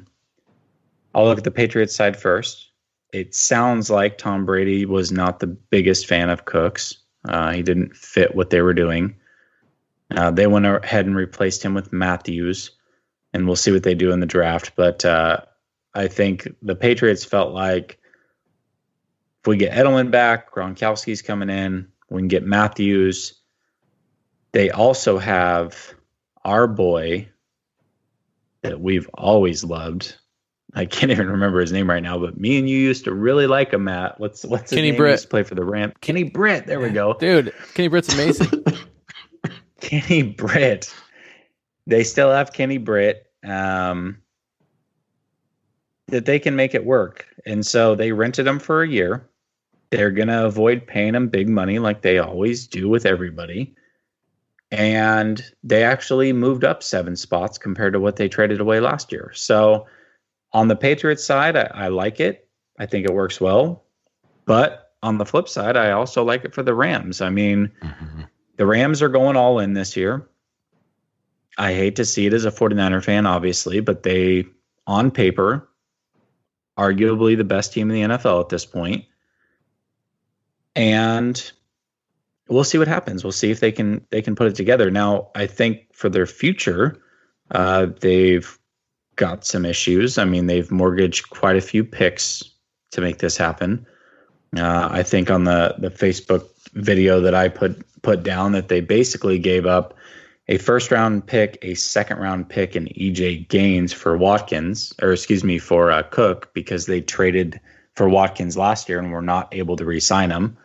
look at the Patriots side first. It sounds like Tom Brady was not the biggest fan of Cooks. He didn't fit what they were doing. They went ahead and replaced him with Matthews, and we'll see what they do in the draft. But I think the Patriots felt like if we get Edelman back, Gronkowski's coming in, we can get Matthews. They also have our boy that we've always loved. I can't even remember his name right now, but me and you used to really like him, Matt. What's his Kenny name? Britt. He used to play for the Rams. Kenny Britt. There we go. Dude, Kenny Britt's amazing. Kenny Britt. They still have Kenny Britt. That they can make it work. And so they rented him for a year. They're going to avoid paying him big money like they always do with everybody. And they actually moved up 7 spots compared to what they traded away last year. So on the Patriots side, I like it. I think it works well. But on the flip side, I also like it for the Rams. I mean, the Rams are going all in this year. I hate to see it as a 49er fan, obviously, but they, on paper, arguably the best team in the NFL at this point. And we'll see what happens. We'll see if they can put it together. Now, I think for their future, they've got some issues. I mean, they've mortgaged quite a few picks to make this happen. I think on the Facebook video that I put down that they basically gave up a first-round pick, a second-round pick, and EJ Gaines for for Cook, because they traded for Watkins last year and were not able to re-sign him.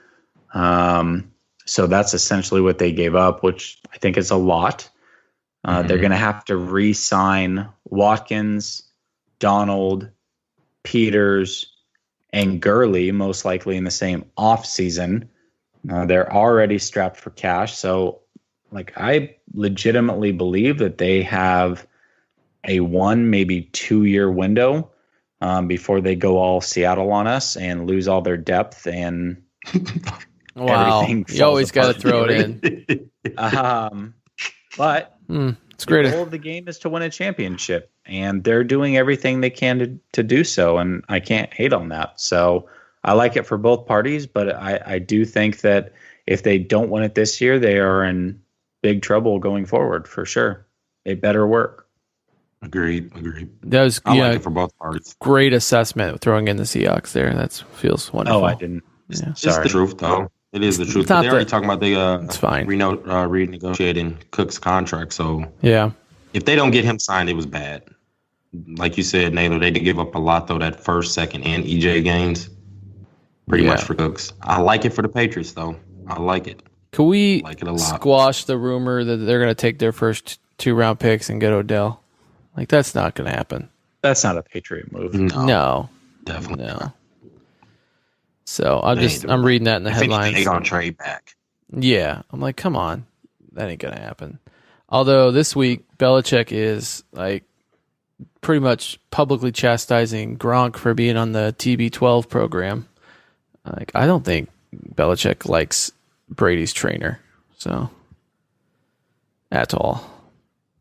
So that's essentially what they gave up, which I think is a lot. They're going to have to re-sign Watkins, Donald, Peters, and Gurley, most likely in the same offseason. They're already strapped for cash. So, I legitimately believe that they have a 1, maybe 2-year window before they go all Seattle on us and lose all their depth and wow. everything. You always got to throw it in. But it's great. The goal of the game is to win a championship, and they're doing everything they can to do so, and I can't hate on that. So I like it for both parties, but I do think that if they don't win it this year, they are in big trouble going forward for sure. It better work. Agreed. That was I like it for both parties. Great assessment throwing in the Seahawks there. That feels wonderful. Oh, I didn't. Yeah. It's the truth, though. It is the truth. They're already talking about it's fine. renegotiating Cook's contract. So yeah, if they don't get him signed, it was bad. Like you said, Naylor, they did give up a lot, though, that first, second, and EJ Gaines. Pretty much for Cooks. I like it for the Patriots, though. I like it. Can we like it a lot. Squash the rumor that they're going to take their first 2-round picks and get Odell? That's not going to happen. That's not a Patriot move. No. Definitely no. So I'm reading that in the headlines. They're going to trade back. Yeah. I'm like, come on. That ain't going to happen. Although this week, Belichick is pretty much publicly chastising Gronk for being on the TB12 program. I don't think Belichick likes Brady's trainer, so at all.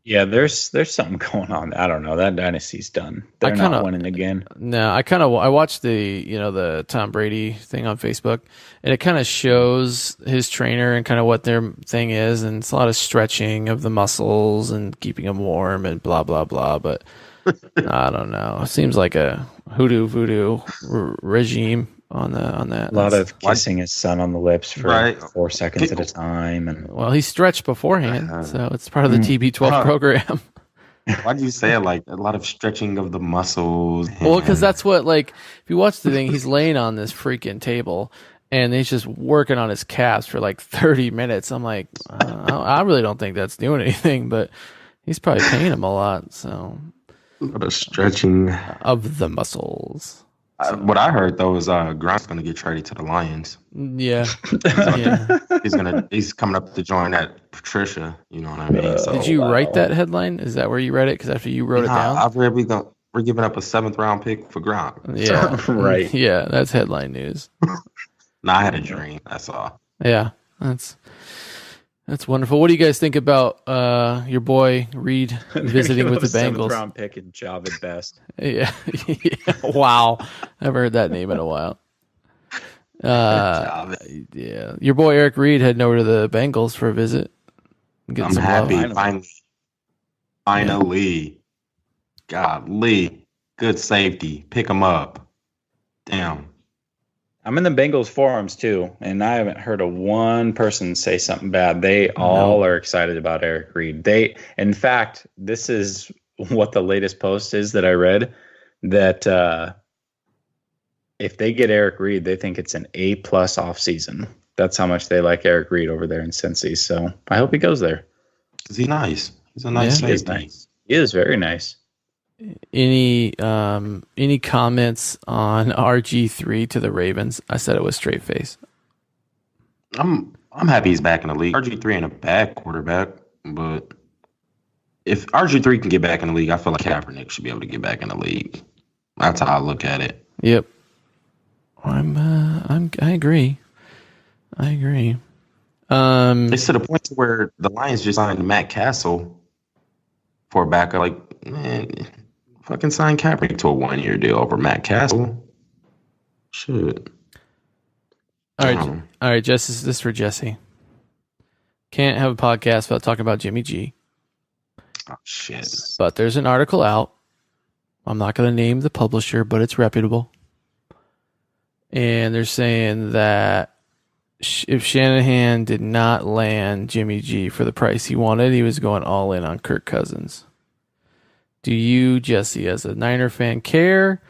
Yeah, there's something going on. I don't know. That dynasty's done. They're not winning again. No, I watched the Tom Brady thing on Facebook, and it kind of shows his trainer and kind of what their thing is, and it's a lot of stretching of the muscles and keeping them warm and blah blah blah. But I don't know. It seems like a hoodoo voodoo regime on that. A lot of kissing his son on the lips for 4 seconds at a time, and he stretched beforehand, so it's part of the TB12 program. Why do you say it like a lot of stretching of the muscles? Well, because that's what if you watch the thing, he's laying on this freaking table and he's just working on his calves for 30 minutes. I'm like, I really don't think that's doing anything, but he's probably paying him a lot. So a lot of stretching of the muscles. What I heard though is Gronk's going to get traded to the Lions. Yeah, He's coming up to join that Patricia. You know what I mean? Did you write that headline? Is that where you read it? Because after you wrote it down, I've read We're giving up a 7th-round pick for Gronk. Yeah, right. Yeah, that's headline news. Nah, I had a dream. That's all. Yeah, that's wonderful. What do you guys think about your boy Reed visiting with the Bengals? 7th-round pick and Javid Best. Yeah. Wow, I haven't heard that name in a while. Yeah, your boy Eric Reed heading over to the Bengals for a visit. I'm happy. Finally. Golly. Good safety. Pick him up. Damn. I'm in the Bengals forums too, and I haven't heard of one person say something bad. They all are excited about Eric Reed. In fact, this is what the latest post is that I read, that if they get Eric Reed, they think it's an A+ offseason. That's how much they like Eric Reed over there in Cincy. So I hope he goes there. Is he nice? He's a nice safety. He is nice. He is very nice. Any comments on RG3 to the Ravens? I said it was straight face. I'm happy he's back in the league. RG3 ain't a bad quarterback, but if RG3 can get back in the league, I feel like Kaepernick should be able to get back in the league. That's how I look at it. Yep. I agree. It's to the point where the Lions just signed Matt Castle for a backup. Like, man, fucking sign Kaepernick to a 1-year deal over Matt Castle. Should. All right, Jess, this is for Jesse. Can't have a podcast without talking about Jimmy G. Oh, shit. But there's an article out. I'm not going to name the publisher, but it's reputable. And they're saying that if Shanahan did not land Jimmy G for the price he wanted, he was going all in on Kirk Cousins. Do you, Jesse, as a Niner fan, care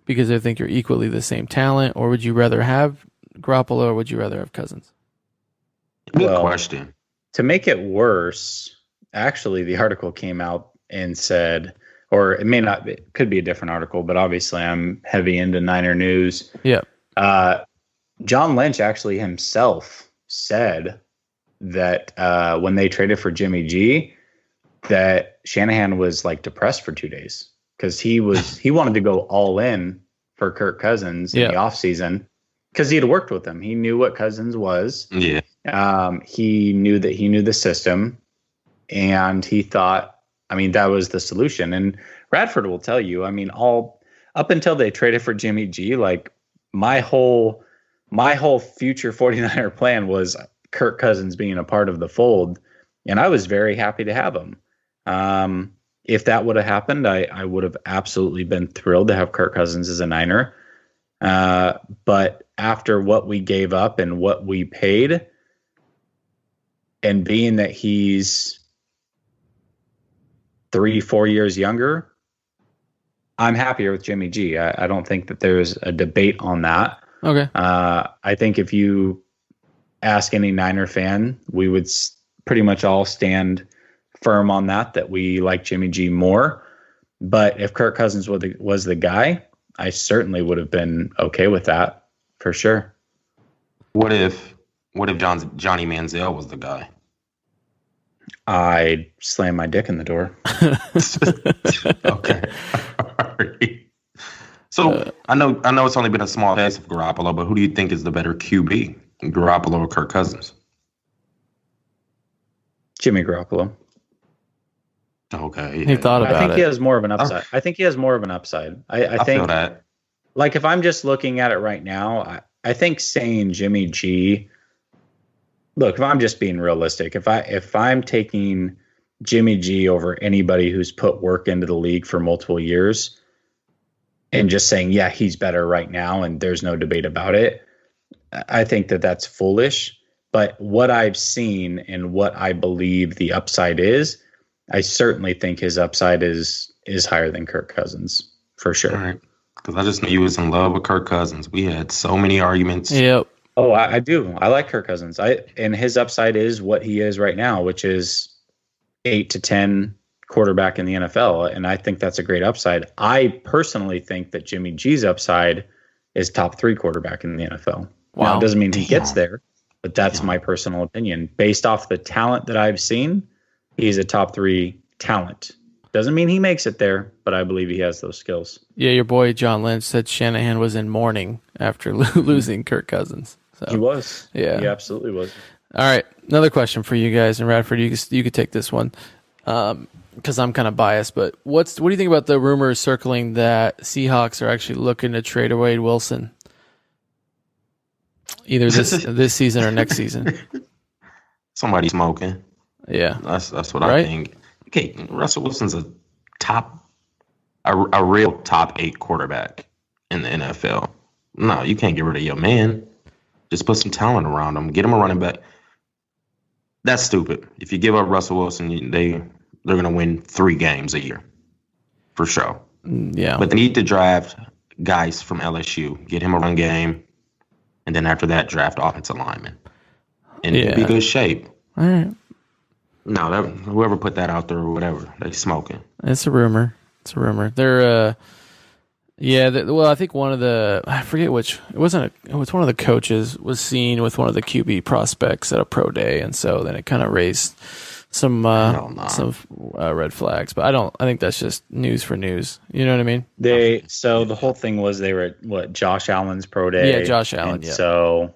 because I think you're equally the same talent, or would you rather have Garoppolo, or would you rather have Cousins? Good question. To make it worse, actually, the article came out and said, or it may not, it could be a different article, but obviously I'm heavy into Niner news. Yeah. John Lynch actually himself said that when they traded for Jimmy G, that Shanahan was like depressed for 2 days because he wanted to go all in for Kirk Cousins in the offseason because he had worked with him. He knew what Cousins was. Yeah. He knew the system, and he thought, that was the solution. And Radford will tell you, up until they traded for Jimmy G, like my whole future 49er plan was Kirk Cousins being a part of the fold, and I was very happy to have him. If that would have happened, I would have absolutely been thrilled to have Kirk Cousins as a Niner. But after what we gave up and what we paid, and being that he's 3-4 years younger, I'm happier with Jimmy G. I don't think that there's a debate on that. Okay. I think if you ask any Niner fan, we would pretty much all stand firm on that we like Jimmy G more. But if Kirk Cousins was the guy, I certainly would have been okay with that for sure. What if Johnny Manziel was the guy? I'd slam my dick in the door. Okay. So I know it's only been a small case of Garoppolo, but who do you think is the better QB, Garoppolo or Kirk Cousins? Jimmy Garoppolo. Okay. He thought about it. I think he has more of an upside. I think he has more of an upside. I think feel that. Like if I'm just looking at it right now, I think saying Jimmy G. Look, if I'm just being realistic, if I'm taking Jimmy G over anybody who's put work into the league for multiple years, and just saying, yeah, he's better right now, and there's no debate about it, I think that that's foolish. But what I've seen and what I believe the upside is, I certainly think his upside is higher than Kirk Cousins, for sure. All right. Because I just knew you was in love with Kirk Cousins. We had so many arguments. Yep. Oh, I do. I like Kirk Cousins. And his upside is what he is right now, which is 8 to 10 quarterback in the NFL. And I think that's a great upside. I personally think that Jimmy G's upside is top 3 quarterback in the NFL. Wow. Now, it doesn't mean he gets there, but that's my personal opinion. Based off the talent that I've seen, he's a top 3 talent. Doesn't mean he makes it there, but I believe he has those skills. Yeah, your boy John Lynch said Shanahan was in mourning after losing Kirk Cousins. So, he was. Yeah. He absolutely was. All right, another question for you guys, and Radford, you could take this one because I'm kind of biased. But what do you think about the rumors circling that Seahawks are actually looking to trade away Wilson, either this season or next season? Somebody smoking. Yeah, that's what I think. Okay, Russell Wilson's a real top 8 quarterback in the NFL. No, you can't get rid of your man. Just put some talent around him. Get him a running back. That's stupid. If you give up Russell Wilson, they're going to win 3 games a year, for sure. Yeah, but they need to draft guys from LSU. Get him a run game, and then after that, draft offensive linemen, and he'll be good shape. All right. No, whoever put that out there or whatever, they smoking. It's a rumor. They're, well, I think I forget which, it was one of the coaches was seen with one of the QB prospects at a pro day, and so then it kind of raised some red flags. But I think that's just news for news. You know what I mean? The whole thing was they were at Josh Allen's pro day. Yeah, Josh Allen. Yeah. So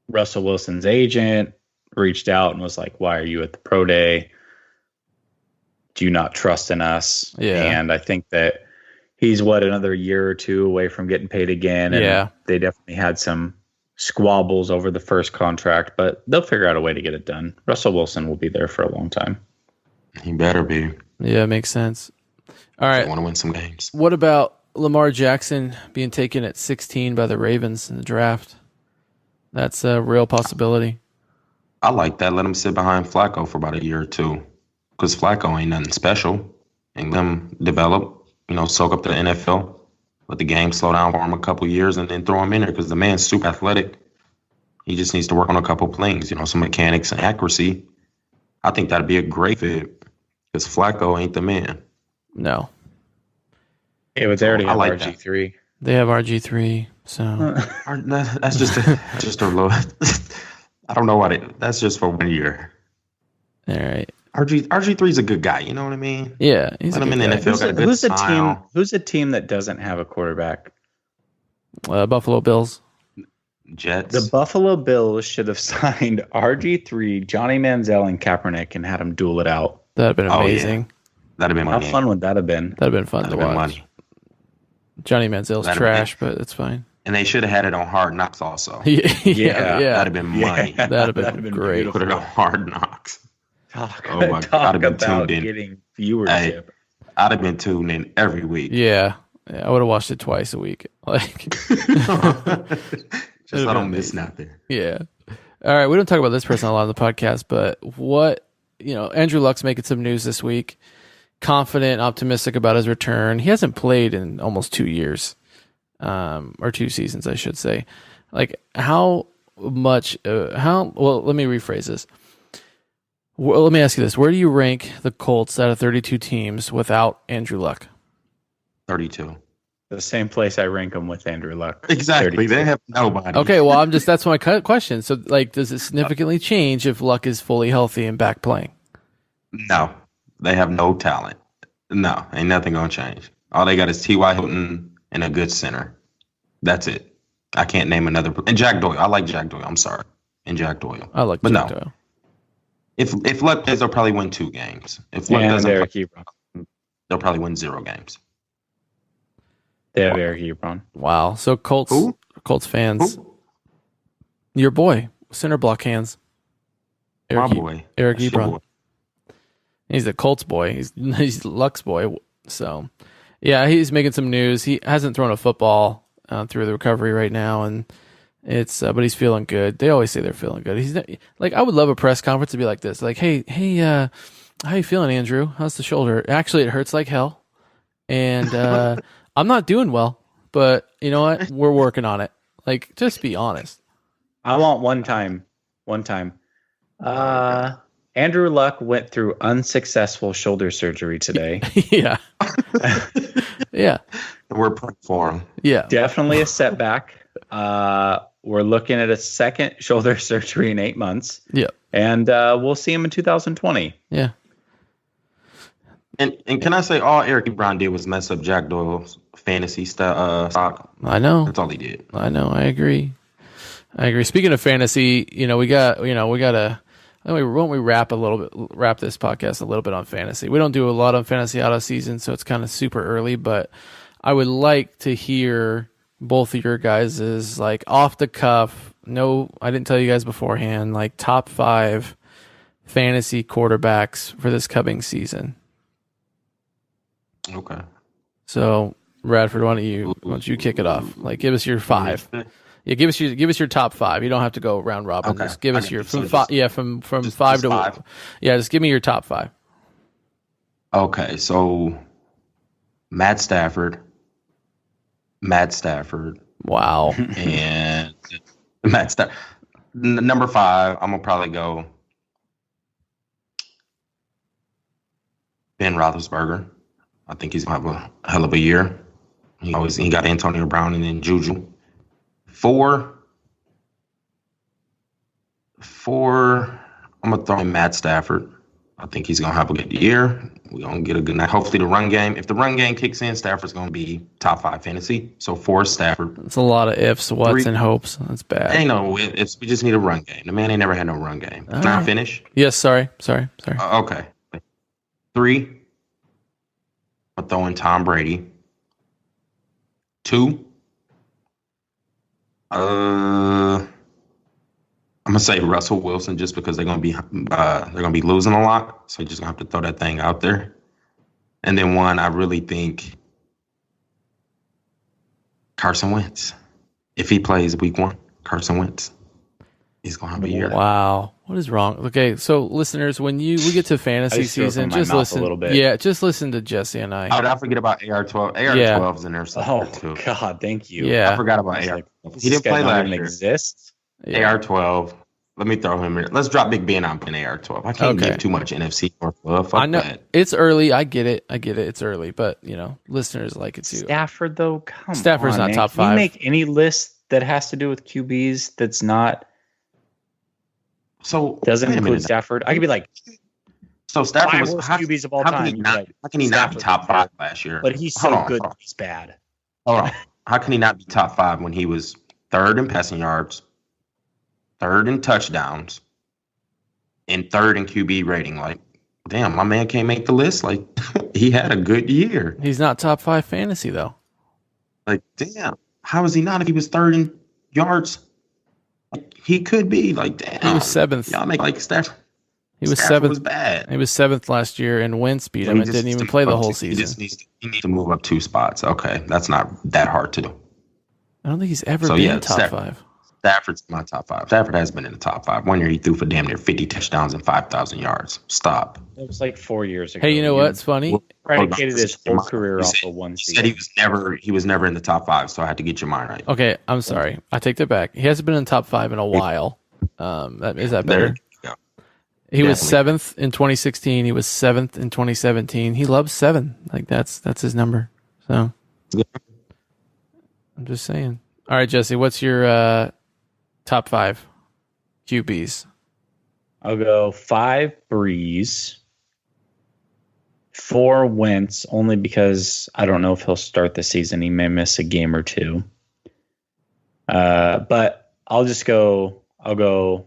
Russell Wilson's agent reached out and was like, "Why are you at the pro day? Do you not trust in us?" Yeah. And I think that he's another year or 2 away from getting paid again. And they definitely had some squabbles over the first contract, but they'll figure out a way to get it done. Russell Wilson will be there for a long time. He better be. Yeah, it makes sense. All right. I want to win some games. What about Lamar Jackson being taken at 16 by the Ravens in the draft? That's a real possibility. I like that. Let him sit behind Flacco for about a year or 2, because Flacco ain't nothing special. And let him develop, soak up the NFL, let the game slow down for him a couple years, and then throw him in there, because the man's super athletic. He just needs to work on a couple things, some mechanics and accuracy. I think that'd be a great fit, because Flacco ain't the man. No. Yeah, but they already have RG3. They have RG3, so that's just a low. I don't know that's just for 1 year. All right. RG3 is a good guy. You know what I mean? Yeah, he's Let him in the NFL. Who's a team that doesn't have a quarterback? Buffalo Bills. Jets. The Buffalo Bills should have signed RG3, Johnny Manziel, and Kaepernick and had them duel it out. That'd have been amazing. Yeah. That'd have been How fun would that have been? That'd have been fun to watch. Money. Johnny Manziel's trash, but it's fine. And they should have had it on Hard Knocks also. Yeah. That'd have been money. That'd have been great. Put it on Hard Knocks. Talk about getting viewership. Hey, I'd have been tuned in every week. Yeah, I would have watched it twice a week. Just I don't miss nothing. Yeah. All right, we don't talk about this person a lot on the podcast, but Andrew Luck's making some news this week. Confident, optimistic about his return. He hasn't played in almost 2 years. Or 2 seasons, I should say. Like, let me rephrase this. Well, let me ask you this. Where do you rank the Colts out of 32 teams without Andrew Luck? 32. The same place I rank them with Andrew Luck. Exactly. 32. They have nobody. Okay, well, that's my question. So, does it significantly change if Luck is fully healthy and back playing? No. They have no talent. No, ain't nothing going to change. All they got is T.Y. Hilton and a good center. That's it. I can't name another. And Jack Doyle. I like Jack Doyle. I'm sorry. And Jack Doyle. I like Jack Doyle. If Luck plays, they'll probably win 2 games. If Luck doesn't play, they'll probably win 0 games. They have Eric Ebron. Wow. So Colts fans. Who? Your boy. Center block hands. My boy. Eric Ebron. He's the Colts boy. He's Luck's boy. So, yeah, he's making some news. He hasn't thrown a football through the recovery right now, and it's but he's feeling good. They always say they're feeling good. He's like, I would love a press conference to be like this. Like, hey, how you feeling, Andrew? How's the shoulder? Actually, it hurts like hell, and I'm not doing well. But you know what? We're working on it. Like, just be honest. I want one time. Andrew Luck went through unsuccessful shoulder surgery today. Yeah. Yeah. We're praying for him. Yeah. Definitely a setback. We're looking at a second shoulder surgery in 8 months. Yeah. And we'll see him in 2020. Yeah. And can I say all Eric Brown did was mess up Jack Doyle's fantasy stock? I know. That's all he did. I know. I agree. Speaking of fantasy, we got to. Won't we wrap this podcast a little bit on fantasy? We don't do a lot on fantasy out of season, so it's kind of super early. But I would like to hear both of your guys' like off the cuff. No, I didn't tell you guys beforehand. Like top 5 fantasy quarterbacks for this coming season. Okay. So Radford, why don't you kick it off? Like, give us your 5. Yeah, give us your top 5. You don't have to go round robin. Okay. Just give us your from 5 to 5. Yeah, just give me your top 5. Okay, so Matt Stafford. Wow. And Matt Stafford. Number 5, I'm gonna probably go Ben Roethlisberger. I think he's gonna have a hell of a year. He got Antonio Brown and then Juju. 4, I'm gonna throw in Matt Stafford. I think he's gonna have a good year. We're gonna get a good night. Hopefully the run game. If the run game kicks in, Stafford's gonna be top 5 fantasy. So 4 Stafford. It's a lot of ifs, what's, 3, and hopes. That's bad. Ain't no ifs. We just need a run game. The man ain't never had no run game. Can I finish? Yes, sorry. Okay. 3, I'm throwing Tom Brady. 2, I'm gonna say Russell Wilson just because they're gonna be losing a lot, so you're just gonna have to throw that thing out there. And then 1, I really think Carson Wentz. If he plays week 1, Carson Wentz, he's gonna have a year. Wow, what is wrong? Okay, so listeners, when we get to fantasy season, just listen a little bit. Yeah, just listen to Jesse and I. Oh, did I forget about AR-12? AR-12's in there too. God, thank you. Yeah, I forgot about AR-12. He didn't play last year. Exist. Yeah. AR-12. Let me throw him in. Let's drop Big Ben on AR-12. I can't give too much NFC or Fuck I know that. it's early. I get it. It's early, but listeners like it too. Stafford though, come Stafford's on, not man. top 5. Can you make any list that has to do with QBs that's not doesn't include Stafford? I could be like, so Stafford was worst QBs of all time. How can he not be top 5 last year? But he's so good that he's bad. Hold on. How can he not be top 5 when he was 3rd in passing yards, 3rd in touchdowns, and 3rd in QB rating? Like, damn, my man can't make the list. Like, he had a good year. He's not top 5 fantasy though. Like, damn, how is he not if he was 3rd in yards? Like, he could be. Like, damn, he was 7th. Y'all make like Stafford. He was Stafford 7th. Was bad. He was 7th last year, and Wentz beat him and didn't even play the whole season. He needs to move up 2 spots. Okay, that's not that hard to do. I don't think he's ever been top 5. Stafford's my top 5. Stafford has been in the top 5. 1 year he threw for damn near 50 touchdowns and 5,000 yards. Stop. It was like 4 years ago. Hey, you know what's funny? Predicated his whole career off of one season. He said he was never in the top 5, so I had to get your mind right. Okay, I'm sorry. I take that back. He hasn't been in the top 5 in a while. Is that better? He was 7th in 2016. He was 7th in 2017. He loves 7. Like that's his number. So I'm just saying. All right, Jesse, what's your top 5 QBs? I'll go 5 Breeze, 4 Wentz, only because I don't know if he'll start the season. He may miss a game or 2. But I'll go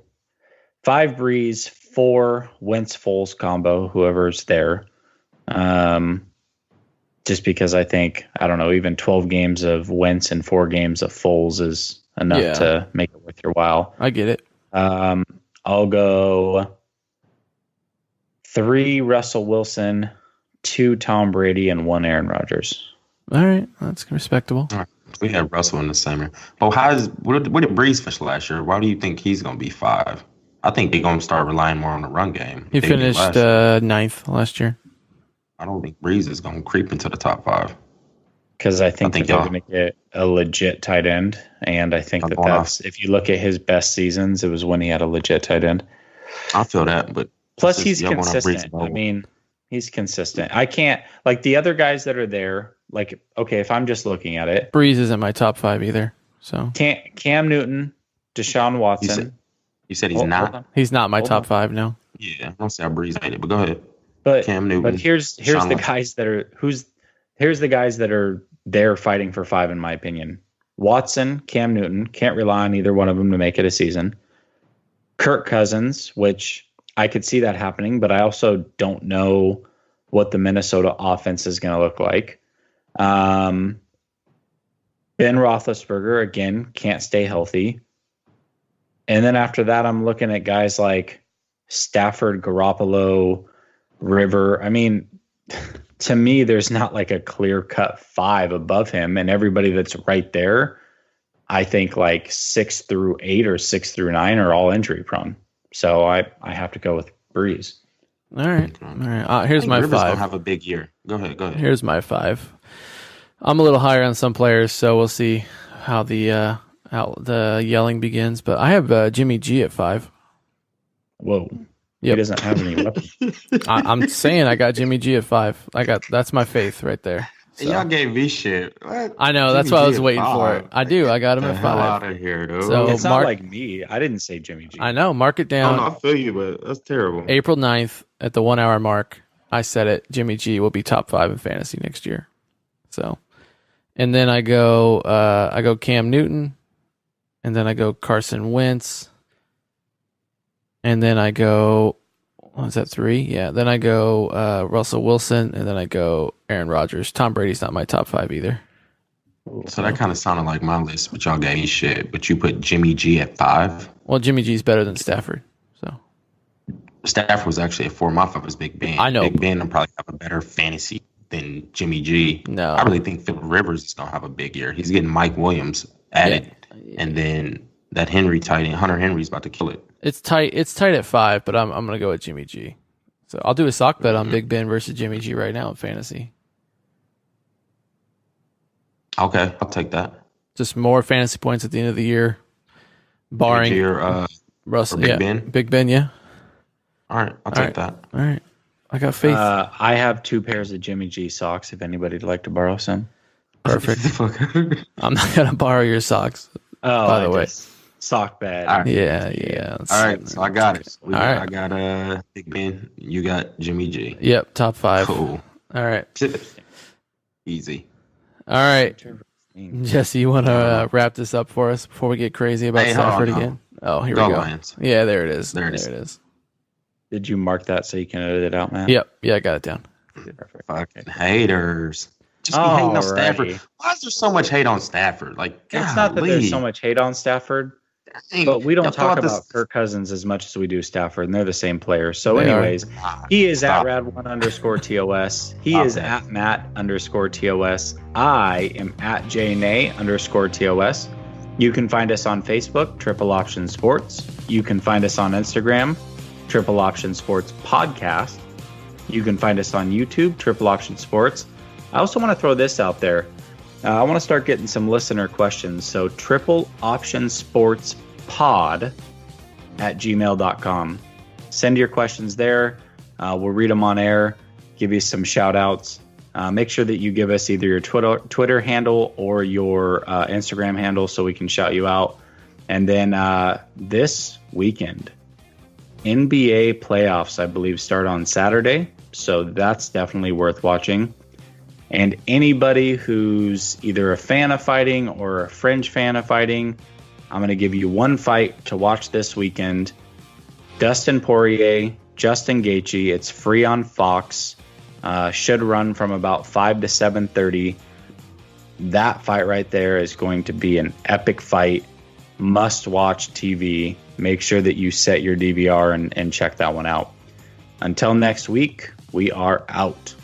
5 Breeze, 4 Wentz Foles combo, whoever's there. Just because I think, I don't know, even 12 games of Wentz and 4 games of Foles is enough to make it worth your while. I get it. I'll go 3 Russell Wilson, 2 Tom Brady, and 1 Aaron Rodgers. All right, that's respectable. All right. We had Russell in the same year. But what did Breeze finish last year? Why do you think he's going to be 5? I think they're going to start relying more on the run game. He finished 9th last year. I don't think Breeze is going to creep into the top 5. Because I think they're going to get a legit tight end. And I think that's, if you look at his best seasons, it was when he had a legit tight end. I feel that, but plus he's consistent. I mean, he's consistent. I can't, like the other guys that are there, like, okay, if I'm just looking at it. Breeze isn't my top 5 either. So Cam Newton, Deshaun Watson. You said he's not? He's not my top 5, no. Yeah, I don't say Breeze made it, but go ahead. But Cam Newton. But here's the guys that are there fighting for 5, in my opinion. Watson, Cam Newton, can't rely on either one of them to make it a season. Kirk Cousins, which I could see that happening, but I also don't know what the Minnesota offense is going to look like. Ben Roethlisberger, again, can't stay healthy. And then after that, I'm looking at guys like Stafford, Garoppolo, River. I mean, to me, there's not like a clear-cut 5 above him, and everybody that's right there, I think like 6 through 8 or 6 through 9 are all injury prone. So I have to go with Breeze. All right. Here's my Rivers 5. gonna have a big year. Go ahead. Here's my 5. I'm a little higher on some players, so we'll see how the yelling begins. But I have Jimmy G at 5. Whoa. Yep. He doesn't have any weapons. I'm saying I got Jimmy G at 5. That's my faith right there. So. Y'all gave me shit. What? I know. That's why I was waiting for it. I do. I got him at 5. Out of here, dude. So it's not like me. I didn't say Jimmy G. I know. Mark it down. I feel you, but that's terrible. April 9th at the 1 hour mark, I said it. Jimmy G will be top 5 in fantasy next year. So, and then I go Cam Newton, and then I go Carson Wentz, and then I go. Was that 3? Yeah. Then I go Russell Wilson, and then I go Aaron Rodgers. Tom Brady's not my top 5 either. So that kind of sounded like my list, but y'all gave me shit. But you put Jimmy G at 5. Well, Jimmy G's better than Stafford. So Stafford was actually at 4. My 5 was Big Ben. I know. Big Ben will probably have a better fantasy than Jimmy G. No. I really think Phillip Rivers is gonna have a big year. He's getting Mike Williams added, and then that Henry tight end, Hunter Henry's about to kill it. It's tight. It's tight at 5, but I'm gonna go with Jimmy G. So I'll do a sock bet on Big Ben versus Jimmy G right now in fantasy. Okay, I'll take that. Just more fantasy points at the end of the year, barring Russell. Big Ben. Big Ben, yeah. All right, I'll take that. All right, I got faith. I have 2 pairs of Jimmy G socks. If anybody'd like to borrow some. Perfect. I'm not gonna borrow your socks. Oh, by the way. Sock bad. All right. Yeah. All right, so I got it. Right. I got Big Ben. You got Jimmy G. Yep, top 5. Cool. All right. Easy. All right. Jesse, you want to wrap this up for us before we get crazy about Stafford again? Oh, here we go. Lions. Yeah, there it is. There it is. Did you mark that so you can edit it out, man? Yep. Yeah, I got it down. Perfect. Fucking haters. Just be hating on Stafford. Why is there so much hate on Stafford? Like, it's not that there's so much hate on Stafford, but we don't talk about Kirk Cousins as much as we do Stafford, and they're the same player. So anyways, he is at Rad1_TOS. He is at Matt_TOS. I am at JNA_TOS. You can find us on Facebook, Triple Option Sports. You can find us on Instagram, Triple Option Sports Podcast. You can find us on YouTube, Triple Option Sports. I also want to throw this out there. I want to start getting some listener questions. So Triple Option Sports Pod at gmail.com. Send your questions there. We'll read them on air, give you some shout outs. Make sure that you give us either your Twitter handle or your Instagram handle so we can shout you out. And then this weekend, NBA playoffs, I believe, start on Saturday. So that's definitely worth watching. And anybody who's either a fan of fighting or a fringe fan of fighting, I'm going to give you one fight to watch this weekend. Dustin Poirier, Justin Gaethje. It's free on Fox. Should run from about 5 to 7:30. That fight right there is going to be an epic fight. Must watch TV. Make sure that you set your DVR and check that one out. Until next week, we are out.